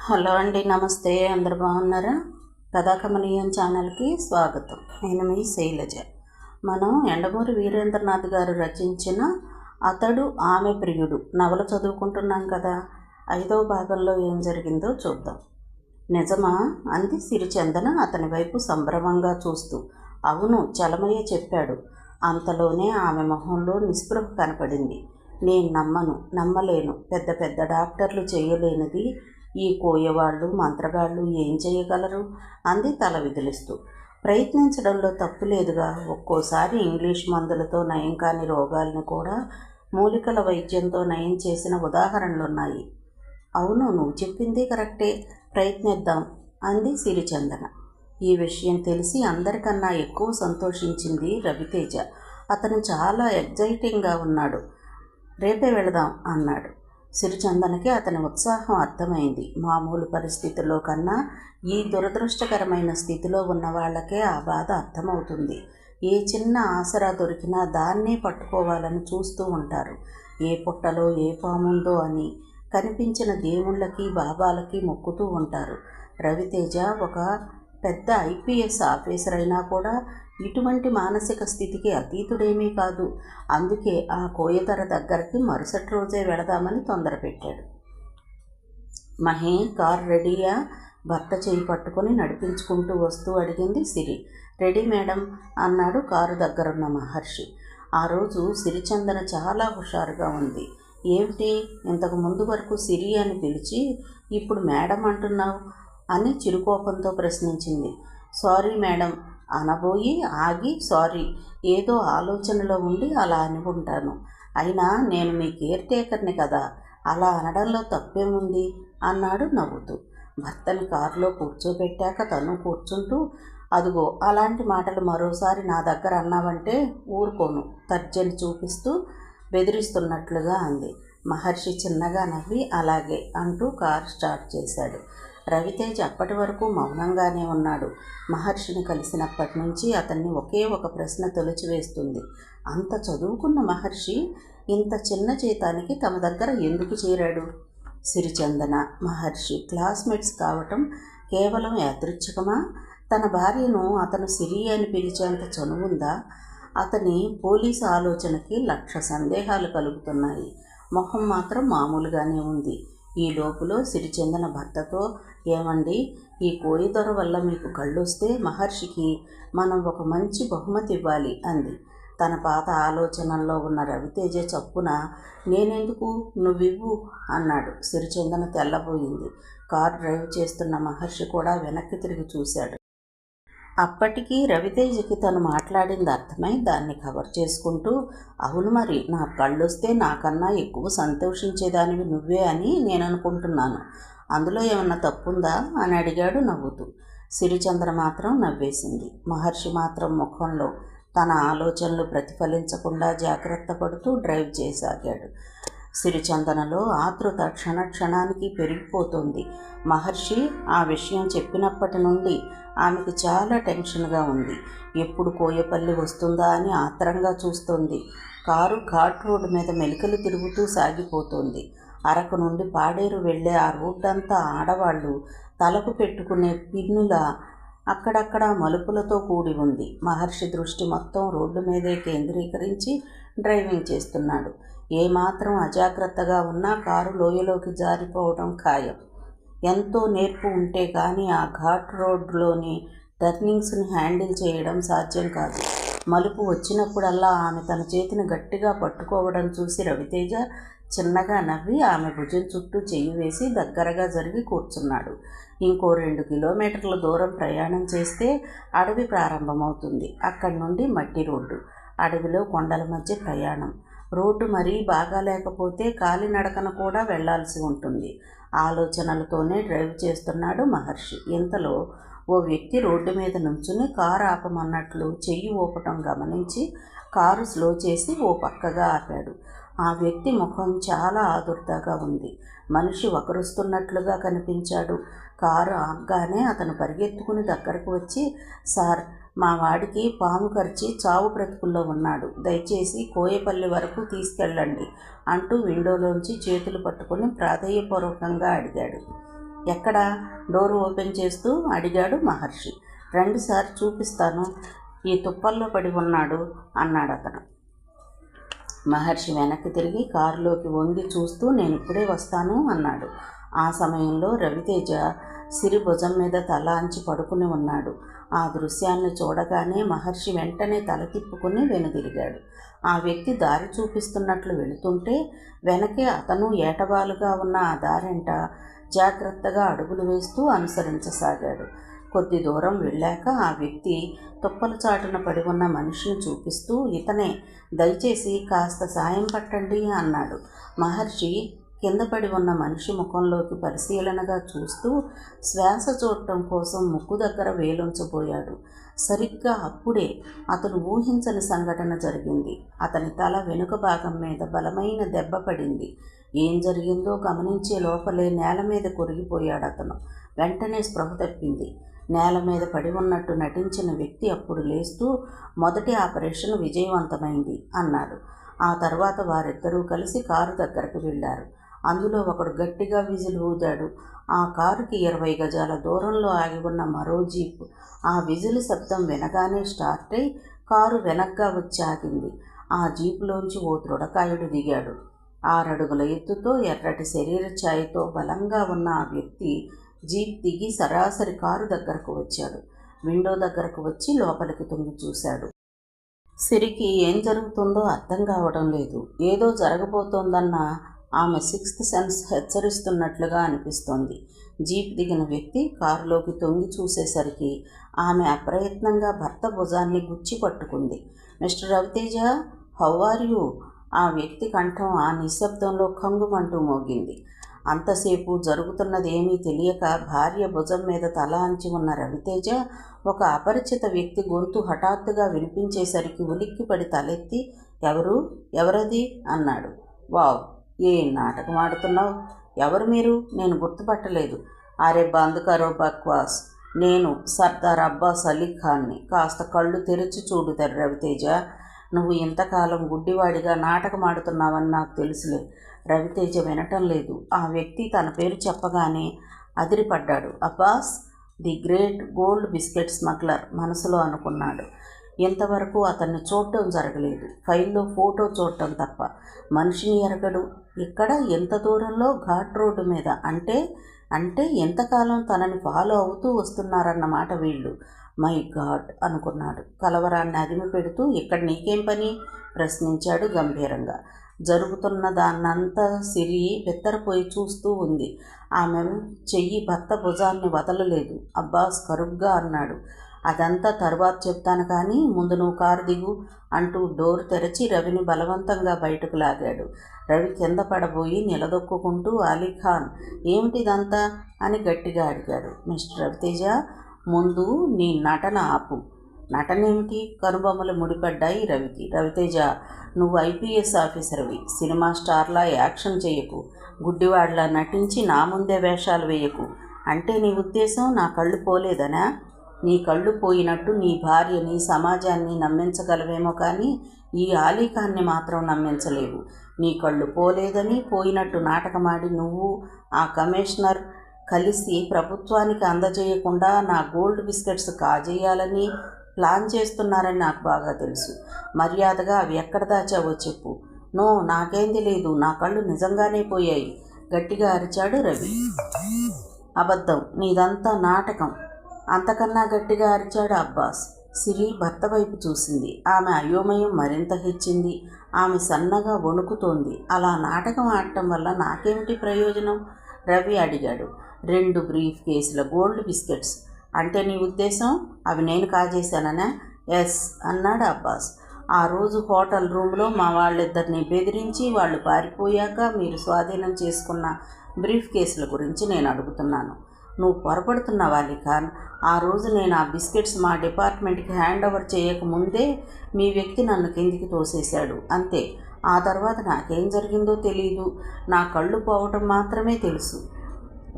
Hello అండి, నమస్తే. అందరు బాగున్నారా? కథాకమనీయం ఛానల్కి స్వాగతం. నేను మీ శైలజ. మనం యండమూరి వీరేంద్రనాథ్ గారు రచించిన అతడు ఆమె ప్రియుడు నవల చదువుకుంటున్నాం కదా. 5వ భాగంలో ఏం జరిగిందో చూద్దాం. నిజమా అంది సిరిచందన అతని వైపు సంభ్రమంగా చూస్తూ. అవును, చలమయ్య చెప్పాడు. అంతలోనే ఆమె మొహంలో నిస్పృహ కనపడింది. నేను నమ్మలేను. పెద్ద పెద్ద డాక్టర్లు చేయలేనిది ఈ కోయవాళ్ళు మంత్రగాళ్ళు ఏం చేయగలరు అంది తల విదిలిస్తూ. ప్రయత్నించడంలో తప్పు లేదుగా. ఒక్కోసారి ఇంగ్లీష్ మందులతో నయం కాని రోగాల్ని కూడా మూలికల వైద్యంతో నయం చేసిన ఉదాహరణలున్నాయి. అవును, నువ్వు చెప్పింది కరెక్టే, ప్రయత్నిద్దాం అంది సిరిచందన. ఈ విషయం తెలిసి అందరికన్నా ఎక్కువ సంతోషించింది రవితేజ. అతను చాలా ఎగ్జైటింగ్గా ఉన్నాడు. రేపే వెళదాం అన్నాడు. సిరిచందనకి అతని ఉత్సాహం అర్థమైంది. మామూలు పరిస్థితుల్లో కన్నా ఈ దురదృష్టకరమైన స్థితిలో ఉన్న వాళ్ళకే ఆ బాధ అర్థమవుతుంది. ఏ చిన్న ఆసరా దొరికినా దాన్నే పట్టుకోవాలని చూస్తూ ఉంటారు. ఏ పుట్టలో ఏ పాముందో అని కనిపించిన దేవుళ్ళకి బాబాలకి మొక్కుతూ ఉంటారు. రవితేజ ఒక పెద్ద IPS ఆఫీసర్ అయినా కూడా ఇటువంటి మానసిక స్థితికి అతీతుడేమీ కాదు. అందుకే ఆ కోయతర దగ్గరికి మరుసటి రోజే వెళదామని తొందరపెట్టాడు. మహి, కారు రెడీయా? భర్త చేయి పట్టుకుని నడిపించుకుంటూ వస్తూ అడిగింది సిరి. రెడీ మేడం అన్నాడు కారు దగ్గరున్న మహర్షి. ఆ రోజు సిరిచందన చాలా హుషారుగా ఉంది. ఏమిటి, ఇంతకు ముందు వరకు సిరి అని పిలిచి ఇప్పుడు మేడం అంటున్నావు అని చిరుకోపంతో ప్రశ్నించింది. సారీ మేడం అనబోయి ఆగి, సారీ, ఏదో ఆలోచనలో ఉండి అలా అనుకుంటాను. అయినా నేను మీ కేర్ టేకర్ని కదా, అలా అనడంలో తప్పేముంది అన్నాడు నవ్వుతూ. భర్తని కారులో కూర్చోబెట్టాక తను కూర్చుంటూ, అదుగో అలాంటి మాటలు మరోసారి నా దగ్గర అన్నావంటే ఊరుకోను తర్జని చూపిస్తూ బెదిరిస్తున్నట్లుగా అంది. మహర్షి చిన్నగా నవ్వి అలాగే అంటూ కారు స్టార్ట్ చేశాడు. రవితేజ్ అప్పటి వరకు మౌనంగానే ఉన్నాడు. మహర్షిని కలిసినప్పటి నుంచి అతన్ని ఒకే ఒక ప్రశ్న తొలిచివేస్తుంది. అంత చదువుకున్న మహర్షి ఇంత చిన్న జీతానికి తమ దగ్గర ఎందుకు చేరాడు? సిరిచందన, మహర్షి క్లాస్మేట్స్ కావటం కేవలం యాదృచ్ఛికమా? తన భార్యను అతను సిరి అని పిలిచేంత చనువుందా? అతని పోలీసు ఆలోచనకి 1,00,000 సందేహాలు కలుగుతున్నాయి. మొహం మాత్రం మామూలుగానే ఉంది. ఈ లోపులో సిరిచందన భర్తతో, ఏమండి, ఈ కోయిదొర వల్ల మీకు కళ్ళొస్తే మహర్షికి మనం ఒక మంచి బహుమతి ఇవ్వాలి అంది. తన పాత ఆలోచనల్లో ఉన్న రవితేజ చప్పున, నేనెందుకు, నువ్వివ్వు అన్నాడు. సిరిచందన తెల్లబోయింది. కారు డ్రైవ్ చేస్తున్న మహర్షి కూడా వెనక్కి తిరిగి చూశాడు. అప్పటికీ రవితేజకి తను మాట్లాడింది అర్థమై దాన్ని కవర్ చేసుకుంటూ, అవును మరి, నా కళ్ళొస్తే నాకన్నా ఎక్కువ సంతోషించేదానివి నువ్వే అని నేను అనుకుంటున్నాను. అందులో ఏమన్నా తప్పుందా అని అడిగాడు నవ్వుతూ. సిరిచంద్ర మాత్రం నవ్వేసింది. మహర్షి మాత్రం ముఖంలో తన ఆలోచనలు ప్రతిఫలించకుండా జాగ్రత్త పడుతూ డ్రైవ్ చేసాగాడు. సిరిచందనలో ఆతృత క్షణానికి పెరిగిపోతోంది. మహర్షి ఆ విషయం చెప్పినప్పటి నుండి ఆమెకు చాలా టెన్షన్గా ఉంది. ఎప్పుడు కోయపల్లి వస్తుందా అని ఆత్రంగా చూస్తోంది. కారు ఘాట్ రోడ్డు మీద మెలికలు తిరుగుతూ సాగిపోతోంది. అరకు నుండి పాడేరు వెళ్లే ఆ రోడ్డంతా ఆడవాళ్లు తలకు పెట్టుకునే పిన్నుల అక్కడక్కడ మలుపులతో కూడి ఉంది. మహర్షి దృష్టి మొత్తం రోడ్డు మీదే కేంద్రీకరించి డ్రైవింగ్ చేస్తున్నాడు. ఏమాత్రం అజాగ్రత్తగా ఉన్నా కారు లోయలోకి జారిపోవడం ఖాయం. ఎంతో నేర్పు ఉంటే కానీ ఆ ఘాట్ రోడ్లోని టర్నింగ్స్ని హ్యాండిల్ చేయడం సాధ్యం కాదు. మలుపు వచ్చినప్పుడల్లా ఆమె తన చేతిని గట్టిగా పట్టుకోవడం చూసి రవితేజ చిన్నగా నవ్వి ఆమె భుజం చుట్టూ చెయ్యి వేసి దగ్గరగా జరిగి కూర్చున్నాడు. ఇంకో 2 కిలోమీటర్ల దూరం ప్రయాణం చేస్తే అడవి ప్రారంభమవుతుంది. అక్కడి నుండి మట్టి రోడ్డు. అడవిలో కొండల మధ్య ప్రయాణం. రోడ్డు మరీ బాగా లేకపోతే కాలినడకన కూడా వెళ్లాల్సి ఉంటుంది. ఆలోచనలతోనే డ్రైవ్ చేస్తున్నాడు మహర్షి. ఇంతలో ఓ వ్యక్తి రోడ్డు మీద నుంచుని కారు ఆపమన్నట్లు చెయ్యి ఊపటం గమనించి కారు స్లో చేసి ఓ పక్కగా ఆపాడు. ఆ వ్యక్తి ముఖం చాలా ఆదుర్దాగా ఉంది. మనిషి వకరుస్తున్నట్లుగా కనిపించాడు. కారు ఆగగానే అతను పరిగెత్తుకుని దగ్గరకు వచ్చి, సార్, మా వాడికి పాము కరిచి చావు బ్రతుకుల్లో ఉన్నాడు, దయచేసి కోయపల్లి వరకు తీసుకెళ్ళండి అంటూ విండోలోంచి చేతులు పట్టుకుని ప్రాధేయపూర్వకంగా అడిగాడు. ఎక్కడ? డోర్ ఓపెన్ చేస్తూ అడిగాడు మహర్షి. రండి సార్, చూపిస్తాను. ఈ తుప్పల్లో పడి ఉన్నాడు అన్నాడు అతను. మహర్షి వెనక్కి తిరిగి కారులోకి వంగి చూస్తూ నేను ఇప్పుడే వస్తాను అన్నాడు. ఆ సమయంలో రవితేజ సిరి భుజం మీద తల అంచి పడుకుని ఉన్నాడు. ఆ దృశ్యాన్ని చూడగానే మహర్షి వెంటనే తల తిప్పుకుని వెనుదిరిగాడు. ఆ వ్యక్తి దారి చూపిస్తున్నట్లు వెళుతుంటే వెనకే అతను ఏటవాలుగా ఉన్న ఆ దారెంట జాగ్రత్తగా అడుగులు వేస్తూ అనుసరించసాగాడు. కొద్ది దూరం వెళ్ళాక ఆ వ్యక్తి తుప్పల చాటున పడి ఉన్న మనిషిని చూపిస్తూ ఇతనే, దయచేసి కాస్త సాయం పట్టండి అన్నాడు. మహర్షి కింద పడి ఉన్న మనిషి ముఖంలోకి పరిశీలనగా చూస్తూ శ్వాస చూడటం కోసం ముక్కు దగ్గర వేలుంచబోయాడు. సరిగ్గా అప్పుడే అతను ఊహించని సంఘటన జరిగింది. అతని తల వెనుక భాగం మీద బలమైన దెబ్బ పడింది. ఏం జరిగిందో గమనించే లోపలే నేల మీద కొరిగిపోయాడు అతను. వెంటనే స్పృహ తప్పింది. నేల మీద పడి ఉన్నట్టు నటించిన వ్యక్తి అప్పుడు లేస్తూ మొదటి ఆపరేషన్ విజయవంతమైంది అన్నాడు. ఆ తర్వాత వారిద్దరూ కలిసి కారు దగ్గరకు వెళ్ళారు. అందులో ఒకడు గట్టిగా విజిల్ ఊదాడు. ఆ కారుకి 20 గజాల దూరంలో ఆగి ఉన్న మరో జీప్ ఆ విజిల్ శబ్దం వినగానే స్టార్ట్ అయి కారు వెనక్గా వచ్చి ఆగింది. ఆ జీపులోంచి ఓ దృఢకాయుడు దిగాడు. 6 అడుగుల ఎత్తుతో ఎర్రటి శరీర ఛాయతో బలంగా ఉన్న ఆ వ్యక్తి జీప్ దిగి సరాసరి కారు దగ్గరకు వచ్చాడు. విండో దగ్గరకు వచ్చి లోపలికి తొంగి చూశాడు. సిరికి ఏం జరుగుతుందో అర్థం కావడం లేదు. ఏదో జరగబోతోందన్న ఆమె 6th సెన్స్ హెచ్చరిస్తున్నట్లుగా అనిపిస్తోంది. జీప్ దిగిన వ్యక్తి కారులోకి తొంగి చూసేసరికి ఆమె అప్రయత్నంగా భర్త భుజాన్ని గుచ్చి పట్టుకుంది. Mister Raviteja, how are you? ఆ వ్యక్తి కంఠం ఆ నిశ్శబ్దంలో కంగుమంటూ మోగింది. అంతసేపు జరుగుతున్నదేమీ తెలియక భార్య భుజం మీద తల అంచి ఉన్న రవితేజ ఒక అపరిచిత వ్యక్తి గొంతు హఠాత్తుగా వినిపించేసరికి ఉలిక్కిపడి తలెత్తి ఎవరది అన్నాడు. వావ్, ఏ నాటకం ఆడుతున్నావు? ఎవరు మీరు? నేను గుర్తుపట్టలేదు. అరే బంద్ కరో బక్వాస్, నేను సర్దార్ అబ్బాస్ అలీ ఖాన్ని. కాస్త కళ్ళు తెరిచి చూడు రవితేజ. నువ్వు ఇంతకాలం గుడ్డివాడిగా నాటకం ఆడుతున్నావని నాకు తెలుసులే. రవితేజ వినటం లేదు. ఆ వ్యక్తి తన పేరు చెప్పగానే అదిరిపడ్డాడు. Abbas, the great gold biscuit smuggler మనసులో అనుకున్నాడు. ఇంతవరకు అతన్ని చూడటం జరగలేదు, ఫైల్లో ఫోటో చూడటం తప్ప. మనిషిని ఎరగడు. ఇక్కడ ఎంత దూరంలో ఘాట్ రోడ్డు మీద, అంటే ఎంతకాలం తనని ఫాలో అవుతూ వస్తున్నారన్నమాట వీళ్ళు. మై గాడ్ అనుకున్నాడు. కలవరాన్ని అదిమి పెడుతూ ఇక్కడ నీకేం పని ప్రశ్నించాడు గంభీరంగా. జరుగుతున్న దాన్నంతా సిరి బెత్తరపోయి చూస్తూ ఉంది. ఆమె చెయ్యి భర్త భుజాన్ని వదలలేదు. అబ్బాస్ కరుగ్గా అన్నాడు. అదంతా తర్వాత చెప్తాను, కానీ ముందు నువ్వు కారు దిగు అంటూ డోర్ తెరచి రవిని బలవంతంగా బయటకు లాగాడు. రవి కింద పడబోయి నిలదొక్కుంటూ అలీఖాన్, ఏమిటిదంతా అని గట్టిగా అడిగాడు. మిస్టర్ రవితేజ, ముందు నీ నటన ఆపు. నటనేమిటి? కనుబొమ్మలు ముడిపడ్డాయి రవికి. రవితేజ, నువ్వు ఐపీఎస్ ఆఫీసర్వి. సినిమా స్టార్లా యాక్షన్ చేయకు. గుడ్డివాడ్లా నటించి నా ముందే వేషాలు వేయకు. అంటే నీ ఉద్దేశం నా కళ్ళు పోలేదనా? నీ కళ్ళు పోయినట్టు నీ భార్యని, సమాజాన్ని నమ్మించగలవేమో కానీ ఈ అలీఖాన్ని మాత్రం నమ్మించలేవు. నీ కళ్ళు పోలేదని, పోయినట్టు నాటకమాడి నువ్వు ఆ కమిషనర్ కలిసి ప్రభుత్వానికి అందజేయకుండా నా గోల్డ్ బిస్కెట్స్ కాజేయాలని ప్లాన్ చేస్తున్నారని నాకు బాగా తెలుసు. మర్యాదగా అవి ఎక్కడ దాచావో చెప్పు. నో, నాకేం తెలియదు. నా కళ్ళు నిజంగానే పోయాయి గట్టిగా అరిచాడు రవి. అబద్ధం, నీదంతా నాటకం. అంతకన్నా గట్టిగా అరిచాడు అబ్బాస్. సిరి భర్త వైపు చూసింది. ఆమె అయోమయం మరింత హెచ్చింది. ఆమె సన్నగా వణుకుతోంది. అలా నాటకం ఆడటం వల్ల నాకేమిటి ప్రయోజనం? రవి అడిగాడు. 2 బ్రీఫ్ కేసుల గోల్డ్ బిస్కెట్స్. అంటే నీ ఉద్దేశం అవి నేను కాజేశాననా? ఎస్ అన్నాడు అబ్బాస్. ఆ రోజు హోటల్ రూమ్లో మా వాళ్ళిద్దరిని బెదిరించి వాళ్ళు పారిపోయాక మీరు స్వాధీనం చేసుకున్న బ్రీఫ్ కేసుల గురించి నేను అడుగుతున్నాను. నువ్వు పొరపడుతున్నావా అలీఖాన్? ఆ రోజు నేను ఆ బిస్కెట్స్ మా డిపార్ట్మెంట్కి హ్యాండ్ ఓవర్ చేయకముందే మీ వ్యక్తి నన్ను కిందికి తోసేశాడు, అంతే. ఆ తర్వాత నాకేం జరిగిందో తెలీదు. నా కళ్ళు పోవటం మాత్రమే తెలుసు.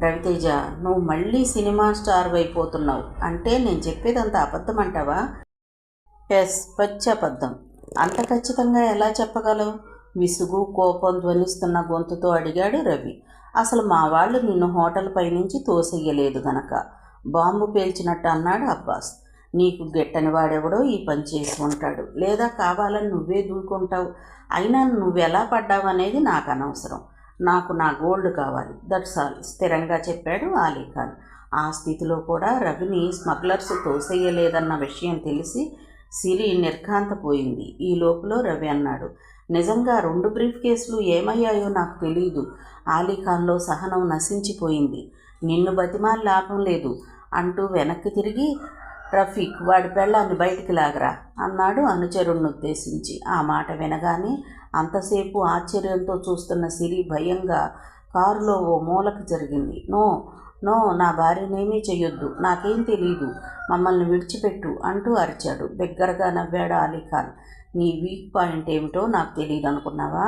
రవితేజ, నువ్వు మళ్ళీ సినిమా స్టార్ అయిపోతున్నావు. అంటే నేను చెప్పేదంత అబద్ధం అంటావా? ఎస్, పచ్చి అబద్ధం. అంత ఖచ్చితంగా ఎలా చెప్పగలవు? విసుగు, కోపం ధ్వనిస్తున్న గొంతుతో అడిగాడు రవి. అసలు మా వాళ్ళు నిన్ను హోటల్ పైనుంచి తోసెయ్యలేదు గనక బాంబు పేల్చినట్టు అన్నాడు అబ్బాస్. నీకు గిట్టని వాడెవడో ఈ పని చేసి ఉంటాడు, లేదా కావాలని నువ్వే దూకుంటావు. అయినా నువ్వెలా పడ్డావనేది నాకు అనవసరం. నాకు నా గోల్డ్ కావాలి, దట్స్ ఆల్, స్థిరంగా చెప్పాడు అలీఖాన్. ఆ స్థితిలో కూడా రవిని స్మగ్లర్స్ తోసేయలేదన్న విషయం తెలిసి సిరి నిర్ఘాంతపోయింది. ఈ లోపులో రవి అన్నాడు, నిజంగా 2 బ్రీఫ్ కేసులు ఏమయ్యాయో నాకు తెలీదు. అలీఖాన్లో సహనం నశించిపోయింది. నిన్ను బతిమాలి లాభం లేదు అంటూ వెనక్కి తిరిగి, రఫీక్, వాడి పెళ్ళాన్ని బయటికి లాగరా అన్నాడు అనుచరుణ్ణి ఉద్దేశించి. ఆ మాట వినగానే అంతసేపు ఆశ్చర్యంతో చూస్తున్న సిరి భయంగా కారులో ఓ మూలకు జరిగింది. నో నో, నా భార్యనేమీ చెయ్యొద్దు, నాకేం తెలీదు, మమ్మల్ని విడిచిపెట్టు అంటూ అరిచాడు. బిగ్గరగా నవ్వాడు అలీఖాన్. నీ వీక్ పాయింట్ ఏమిటో నాకు తెలియదు అనుకున్నావా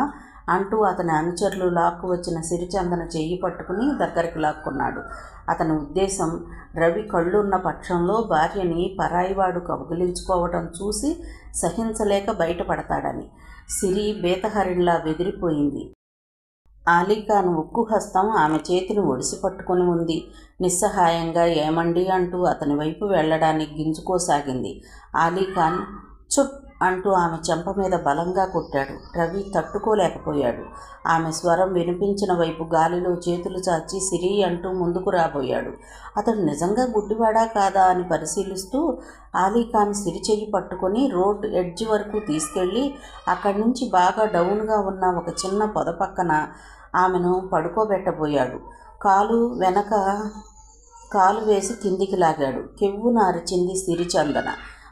అంటూ అతని అనుచరులు లాక్కు వచ్చిన సిరిచందన చెయ్యి పట్టుకుని దగ్గరికి లాక్కున్నాడు. అతని ఉద్దేశం రవి కళ్ళున్న పక్షంలో భార్యని పరాయివాడు కౌగిలించుకోవటం చూసి సహించలేక బయటపడతాడని. సిరి బేతహరిణ్లా బెదిరిపోయింది. అలీఖాన్ ఉక్కు హస్తం ఆమె చేతిని ఒడిసి పట్టుకుని ఉంది. నిస్సహాయంగా ఏమండి అంటూ అతని వైపు వెళ్లడానికి గింజుకోసాగింది. అలీఖాన్ చుప్ అంటూ ఆమె చెంప మీద బలంగా కొట్టాడు. రవి తట్టుకోలేకపోయాడు. ఆమె స్వరం వినిపించిన వైపు గాలిలో చేతులు చాచి సిరి అంటూ ముందుకు రాబోయాడు. అతడు నిజంగా గుడ్డివాడా కాదా అని పరిశీలిస్తూ అలీఖాన్ సిరి చెయ్యి పట్టుకొని రోడ్ ఎడ్జ్ వరకు తీసుకెళ్ళి అక్కడి నుంచి బాగా డౌన్గా ఉన్న ఒక చిన్న పొద పక్కన ఆమెను పడుకోబెట్టబోయాడు. వెనక కాలు వేసి కిందికి లాగాడు. కెవ్వున అరిచింది సిరిచందన.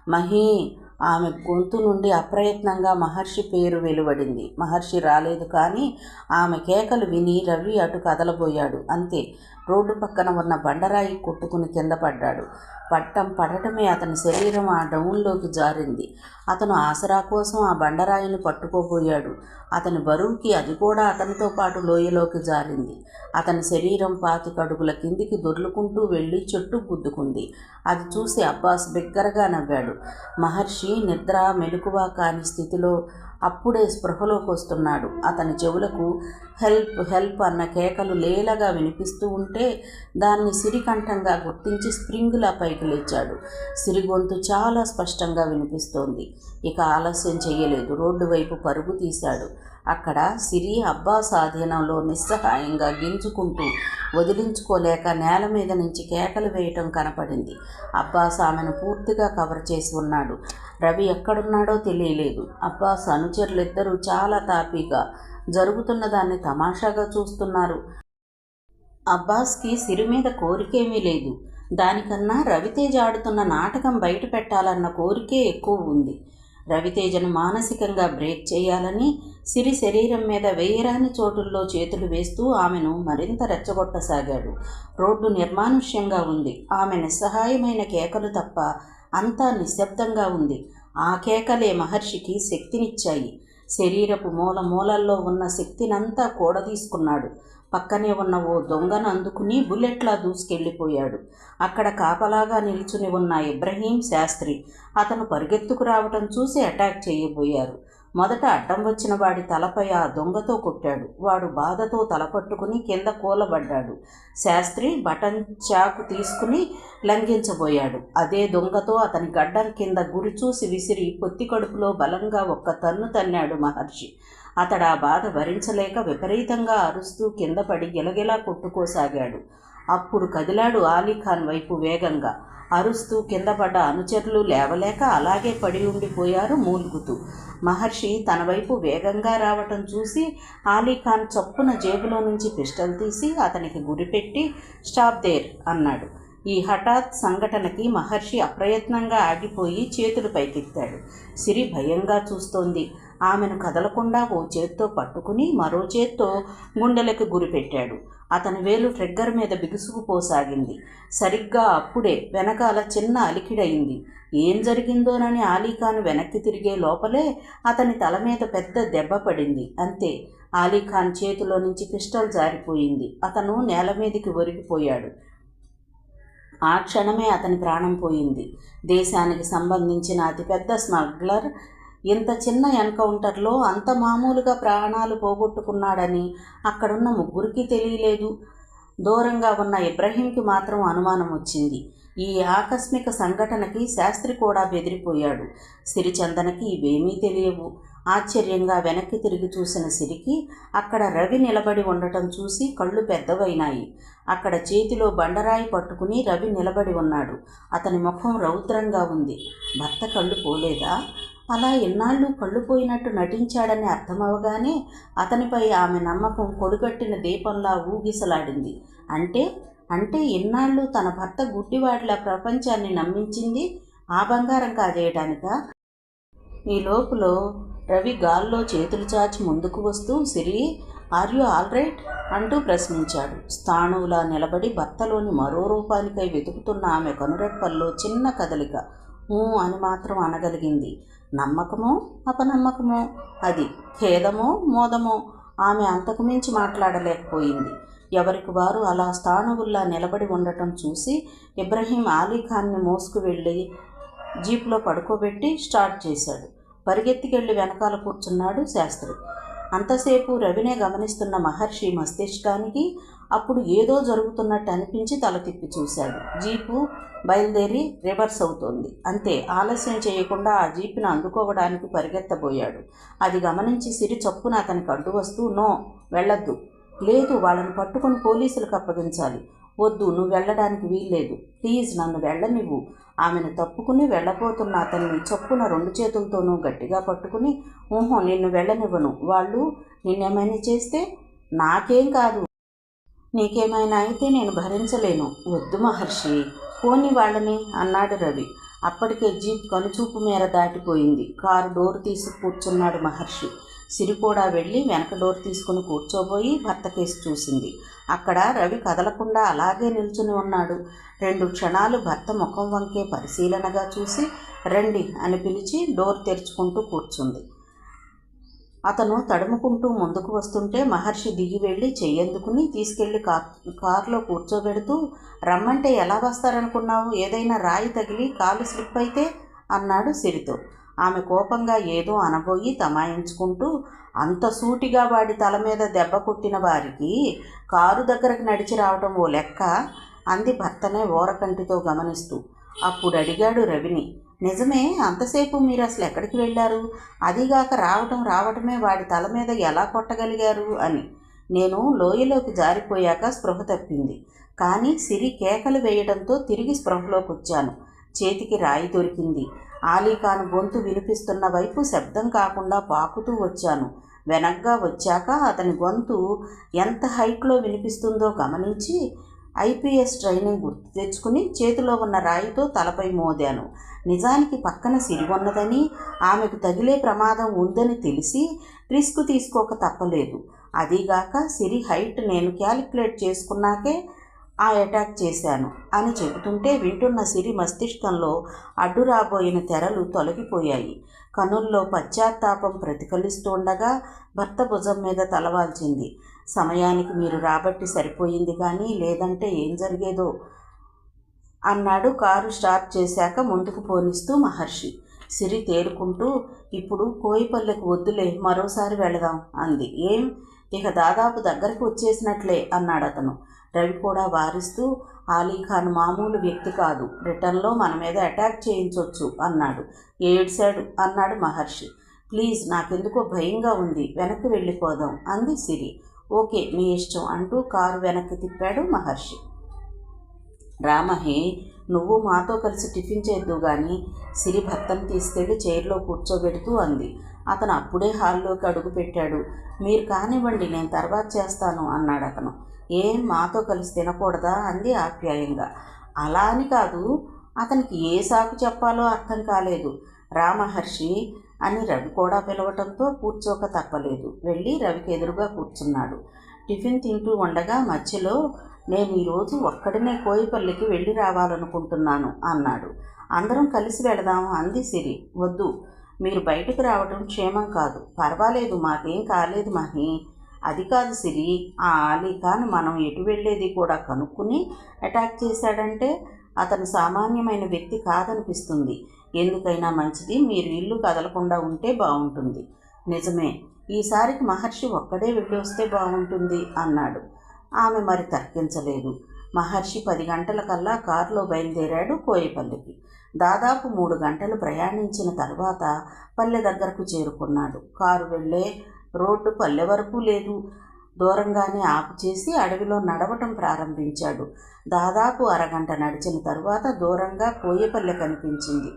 మహీ! ఆమె గొంతు నుండి అప్రయత్నంగా మహర్షి పేరు వెలువడింది. మహర్షి రాలేదు, కానీ ఆమె కేకలు విని రవి అటు కదలబోయాడు. అంతే, రోడ్డు పక్కన ఉన్న బండరాయి కొట్టుకుని కింద పడ్డాడు. పడటమే అతని శరీరం ఆ డౌన్లోకి జారింది. అతను ఆసరా కోసం ఆ బండరాయిని పట్టుకోబోయాడు. అతని బరువుకి అది కూడా అతనితో పాటు లోయలోకి జారింది. అతని శరీరం 25 అడుగుల కిందికి దొర్లుకుంటూ వెళ్ళి చెట్టు గుద్దుకుంది. అది చూసి అబ్బాస్ బిగ్గరగా నవ్వాడు. మహర్షి నిద్ర మెలకువ కాని స్థితిలో అప్పుడే స్పృహలోకి వస్తున్నాడు. అతని చెవులకు హెల్ప్ హెల్ప్ అన్న కేకలు లేలగా వినిపిస్తూ ఉంటే దాన్ని సిరికంఠంగా గుర్తించి స్ప్రింగులా పైకి లేచాడు. సిరి గొంతు చాలా స్పష్టంగా వినిపిస్తోంది. ఇక ఆలస్యం చెయ్యలేదు. రోడ్డు వైపు పరుగు తీశాడు. అక్కడ సిరి అబ్బాస్ ఆధీనంలో నిస్సహాయంగా గింజుకుంటూ వదిలించుకోలేక నేల మీద నుంచి కేకలు వేయటం కనపడింది. అబ్బాస్ ఆమెను పూర్తిగా కవర్ చేసి ఉన్నాడు. రవి ఎక్కడున్నాడో తెలియలేదు. అబ్బాస్ అనుచరులిద్దరూ చాలా తాపీగా జరుగుతున్న దాన్ని తమాషాగా చూస్తున్నారు. అబ్బాస్కి సిరి మీద కోరికేమీ లేదు. దానికన్నా రవితేజ ఆడుతున్న నాటకం బయట పెట్టాలన్న కోరికే ఎక్కువ ఉంది. రవితేజను మానసికంగా బ్రేక్ చేయాలని సిరి శరీరం మీద వేయరాని చోటుల్లో చేతులు వేస్తూ ఆమెను మరింత రెచ్చగొట్టసాగాడు. రోడ్డు నిర్మానుష్యంగా ఉంది. ఆమె నిస్సహాయమైన కేకలు తప్ప అంతా నిశ్శబ్దంగా ఉంది. ఆ కేకలే మహర్షికి శక్తినిచ్చాయి. శరీరపు మూలల్లో ఉన్న శక్తినంతా కూడదీసుకున్నాడు. పక్కనే ఉన్న ఓ దొంగను అందుకుని బుల్లెట్లా దూసుకెళ్ళిపోయాడు. అక్కడ కాపలాగా నిల్చుని ఉన్న ఇబ్రహీం శాస్త్రి అతను పరుగెత్తుకు రావటం చూసి అటాక్ చేయబోయారు. మొదట అడ్డం వచ్చిన వాడి తలపై ఆ దొంగతో కొట్టాడు. వాడు బాధతో తలపట్టుకుని కింద కూలబడ్డాడు. శాస్త్రి బటన్ చాకు తీసుకుని లంఘించబోయాడు. అదే దొంగతో అతని గడ్డం కింద గురి చూసి విసిరి పొత్తి కడుపులో బలంగా ఒక్క తన్ను తన్నాడు మహర్షి. అతడు ఆ బాధ భరించలేక విపరీతంగా అరుస్తూ కింద పడి గిలగిలా కొట్టుకోసాగాడు. అప్పుడు కదిలాడు అలీఖాన్ వైపు వేగంగా. అరుస్తూ కింద పడ్డ అనుచరులు లేవలేక అలాగే పడి ఉండిపోయారు మూలుగుతూ. మహర్షి తన వైపు వేగంగా రావటం చూసి అలీఖాన్ చప్పున జేబులో నుంచి పిస్టల్ తీసి అతనికి గురిపెట్టి స్టాప్ దేర్ అన్నాడు. ఈ హఠాత్ సంఘటనకి మహర్షి అప్రయత్నంగా ఆగిపోయి చేతులు పైకెత్తాడు. సిరి భయంగా చూస్తోంది. ఆమెను కదలకుండా ఓ చేత్తో పట్టుకుని మరో చేత్తో గుండెలకు గురిపెట్టాడు. అతని వేలు ట్రిగ్గర్ మీద బిగుసుకుపోసాగింది. సరిగ్గా అప్పుడే వెనకాల చిన్న అలికిడయింది. ఏం జరిగిందోనని అలీఖాన్ వెనక్కి తిరిగే లోపలే అతని తల మీద పెద్ద దెబ్బ పడింది. అంతే, అలీఖాన్ చేతిలో నుంచి పిస్టల్ జారిపోయింది. అతను నేల మీదికి ఒరిగిపోయాడు. ఆ క్షణమే అతని ప్రాణం పోయింది. దేశానికి సంబంధించిన అతిపెద్ద స్మగ్లర్ ఇంత చిన్న ఎన్కౌంటర్లో అంత మామూలుగా ప్రాణాలు పోగొట్టుకున్నాడని అక్కడున్న ముగ్గురికి తెలియలేదు. దూరంగా ఉన్న ఇబ్రహీంకి మాత్రం అనుమానం వచ్చింది. ఈ ఆకస్మిక సంఘటనకి శాస్త్రి కూడా బెదిరిపోయాడు. సిరిచందనకి ఇవేమీ తెలియవు. ఆశ్చర్యంగా వెనక్కి తిరిగి చూసిన సిరికి అక్కడ రవి నిలబడి ఉండటం చూసి కళ్ళు పెద్దవైనాయి. అక్కడ చేతిలో బండరాయి పట్టుకుని రవి నిలబడి ఉన్నాడు. అతని ముఖం రౌద్రంగా ఉంది. భర్త కళ్ళు పోలేదా? అలా ఎన్నాళ్ళు కళ్ళు పోయినట్టు నటించాడని అర్థమవగానే అతనిపై ఆమె నమ్మకం కొడుగట్టిన దీపంలా ఊగిసలాడింది. అంటే ఇన్నాళ్ళు తన భర్త గుడ్డివాడిలా ప్రపంచాన్ని నమ్మించింది ఆ బంగారం కాజేయడానికా? ఈ లోపులో రవి గాల్లో చేతులు చాచి ముందుకు వస్తూ, సిరి, ఆర్ యు ఆల్ రైట్ అంటూ ప్రశ్నించాడు. స్థాణువులా నిలబడి భర్తలోని మరో రూపానికై వెతుకుతున్న ఆమె కనురెప్పల్లో చిన్న కదలిక. అని మాత్రం అనగలిగింది. నమ్మకమో అపనమ్మకమో, అది ఖేదమో మోదమో, ఆమె అంతకుమించి మాట్లాడలేకపోయింది. ఎవరికి వారు అలా స్థాణువుల్లా నిలబడి ఉండటం చూసి ఇబ్రహీం అలీఖాన్ని మోసుకు వెళ్ళి జీప్లో పడుకోబెట్టి స్టార్ట్ చేశాడు. పరిగెత్తికెళ్ళి వెనకాల కూర్చున్నాడు శాస్త్రి. అంతసేపు రవినే గమనిస్తున్న మహర్షి మస్తిష్కానికి అప్పుడు ఏదో జరుగుతున్నట్టు అనిపించి తల తిప్పి చూశాడు. జీపు బయలుదేరి రివర్స్ అవుతోంది. అంతే, ఆలస్యం చేయకుండా ఆ జీపును అందుకోవడానికి పరిగెత్తబోయాడు. అది గమనించి సిరి చప్పున అతనికి అడ్డు వస్తూ, నో, వెళ్ళొద్దు. లేదు, వాళ్ళని పట్టుకుని పోలీసులకు అప్పగించాలి. వద్దు, నువ్వు వెళ్ళడానికి వీల్లేదు. ప్లీజ్, నన్ను వెళ్ళనివ్వు. ఆమెను తప్పుకుని వెళ్ళబోతున్న అతన్ని చప్పున 2 చేతులతోనూ గట్టిగా పట్టుకుని, నిన్ను వెళ్ళనివ్వను. వాళ్ళు నిన్నేమైనా చేస్తే? నాకేం కాదు, నీకేమైనా అయితే నేను భరించలేను. వద్దు మహర్షి, పోని వాళ్ళని అన్నాడు రవి. అప్పటికే జీప్ కనుచూపు మేర దాటిపోయింది. కారు డోరు తీసి కూర్చున్నాడు మహర్షి. సిరి కూడా వెళ్ళి వెనక డోర్ తీసుకుని కూర్చోబోయి భర్త కేసు చూసింది. అక్కడ రవి కదలకుండా అలాగే నిల్చుని ఉన్నాడు. 2 క్షణాలు భర్త ముఖం వంకే పరిశీలనగా చూసి, రండి అని పిలిచి డోర్ తెరుచుకుంటూ కూర్చుంది. అతను తడుముకుంటూ ముందుకు వస్తుంటే మహర్షి దిగి వెళ్ళి చెయ్యందుకుని తీసుకెళ్లి కారులో కూర్చోబెడుతూ, రమ్మంటే ఎలా వస్తారనుకున్నావు? ఏదైనా రాయి తగిలి కాలు స్లిప్ అయితే అన్నాడు సిరితో. ఆమె కోపంగా ఏదో అనబోయి తమాయించుకుంటూ, అంత సూటిగా వాడి తల మీద దెబ్బ కొట్టిన వారికి కారు దగ్గరకు నడిచి రావటం ఓ లెక్క అంది భర్తనే ఓరకంటితో గమనిస్తూ. అప్పుడు అడిగాడు రవిని, నిజమే, అంతసేపు మీరు అసలు ఎక్కడికి వెళ్ళారు? అదిగాక రావటమే వాడి తల మీద ఎలా కొట్టగలిగారు అని. నేను లోయలోకి జారిపోయాక స్పృహ తప్పింది. కానీ సిరి కేకలు వేయడంతో తిరిగి స్పృహలోకి వచ్చాను. చేతికి రాయి దొరికింది. అలీఖాన్ గొంతు వినిపిస్తున్న వైపు శబ్దం కాకుండా పాకుతూ వచ్చాను. వెనక్గా వచ్చాక అతని గొంతు ఎంత హైట్లో వినిపిస్తుందో గమనించి ఐపీఎస్ ట్రైనింగ్ గుర్తు తెచ్చుకుని చేతిలో ఉన్న రాయితో తలపై మోదాను. నిజానికి పక్కన సిరి ఉన్నదని, ఆమెకు తగిలే ప్రమాదం ఉందని తెలిసి రిస్క్ తీసుకోక తప్పలేదు. అదీగాక సిరి హైట్ నేను క్యాలిక్యులేట్ చేసుకున్నాకే ఆ అటాక్ చేశాను అని చెబుతుంటే వింటున్న సిరి మస్తిష్కంలో అడ్డు రాబోయిన తెరలు తొలగిపోయాయి. కనుల్లో పశ్చాత్తాపం ప్రతిఫలిస్తుండగా భర్త భుజం మీద తలవాల్చింది. సమయానికి మీరు రాబట్టి సరిపోయింది, కానీ లేదంటే ఏం జరిగేదో అన్నాడు కారు స్టార్ట్ చేశాక ముందుకు పోనిస్తూ మహర్షి. సిరి తేరుకుంటూ, ఇప్పుడు కోయిపల్లెకు వద్దులే, మరోసారి వెళదాం అంది. ఏం, ఇక దాదాపు దగ్గరకు వచ్చేసినట్లే అన్నాడు అతను. రవి కూడా వారిస్తూ, అలీఖాన్ మామూలు వ్యక్తి కాదు, రిటర్న్లో మన మీద అటాక్ చేయించవచ్చు అన్నాడు. ఏడ్శాడు అన్నాడు మహర్షి. ప్లీజ్, నాకెందుకో భయంగా ఉంది, వెనక్కి వెళ్ళిపోదాం అంది సిరి. ఓకే, మీ ఇష్టం అంటూ కారు వెనక్కి తిప్పాడు మహర్షి. రామహి, నువ్వు మాతో కలిసి టిఫిన్ చేద్దు గాని సిరి భర్తను తీసుకెళ్లి చైర్లో కూర్చోబెడుతూ అంది. అతను అప్పుడే హాల్లోకి అడుగు పెట్టాడు. మీరు కానివ్వండి, నేను తర్వాత చేస్తాను అన్నాడు అతను. ఏం, మాతో కలిసి తినకూడదా అంది ఆప్యాయంగా. అలా అని కాదు, అతనికి ఏ సాకు చెప్పాలో అర్థం కాలేదు. రామహర్షి అని రవి కూడా పిలవటంతో కూర్చోక తప్పలేదు. వెళ్ళి రవికి ఎదురుగా కూర్చున్నాడు. టిఫిన్ తింటూ ఉండగా మధ్యలో, నేను ఈరోజు ఒక్కడినే కోయిపల్లికి వెళ్ళి రావాలనుకుంటున్నాను అన్నాడు. అందరం కలిసి వెళదాం అంది సిరి. వద్దు, మీరు బయటకు రావటం క్షేమం కాదు. పర్వాలేదు, మాకేం కాలేదు మహి. అది కాదు సిరి, ఆ అలీఖాన్ మనం ఎటు వెళ్ళేది కూడా కనుక్కుని అటాక్ చేశాడంటే అతను సామాన్యమైన వ్యక్తి కాదనిపిస్తుంది. ఎందుకైనా మంచిది మీరు ఇల్లు కదలకుండా ఉంటే బాగుంటుంది. నిజమే, ఈసారికి మహర్షి ఒక్కడే వెళ్ళి వస్తే బాగుంటుంది అన్నాడు. ఆమె మరి తర్కించలేదు. మహర్షి 10 గంటలకల్లా కారులో బయలుదేరాడు కోయపల్లికి. దాదాపు 3 గంటలు ప్రయాణించిన తర్వాత పల్లె దగ్గరకు చేరుకున్నాడు. కారు వెళ్ళే రోడ్డు పల్లె వరకు లేదు. దూరంగానే ఆపు చేసి అడవిలో నడవటం ప్రారంభించాడు. దాదాపు అరగంట నడిచిన తరువాత దూరంగా కోయపల్లె కనిపించింది.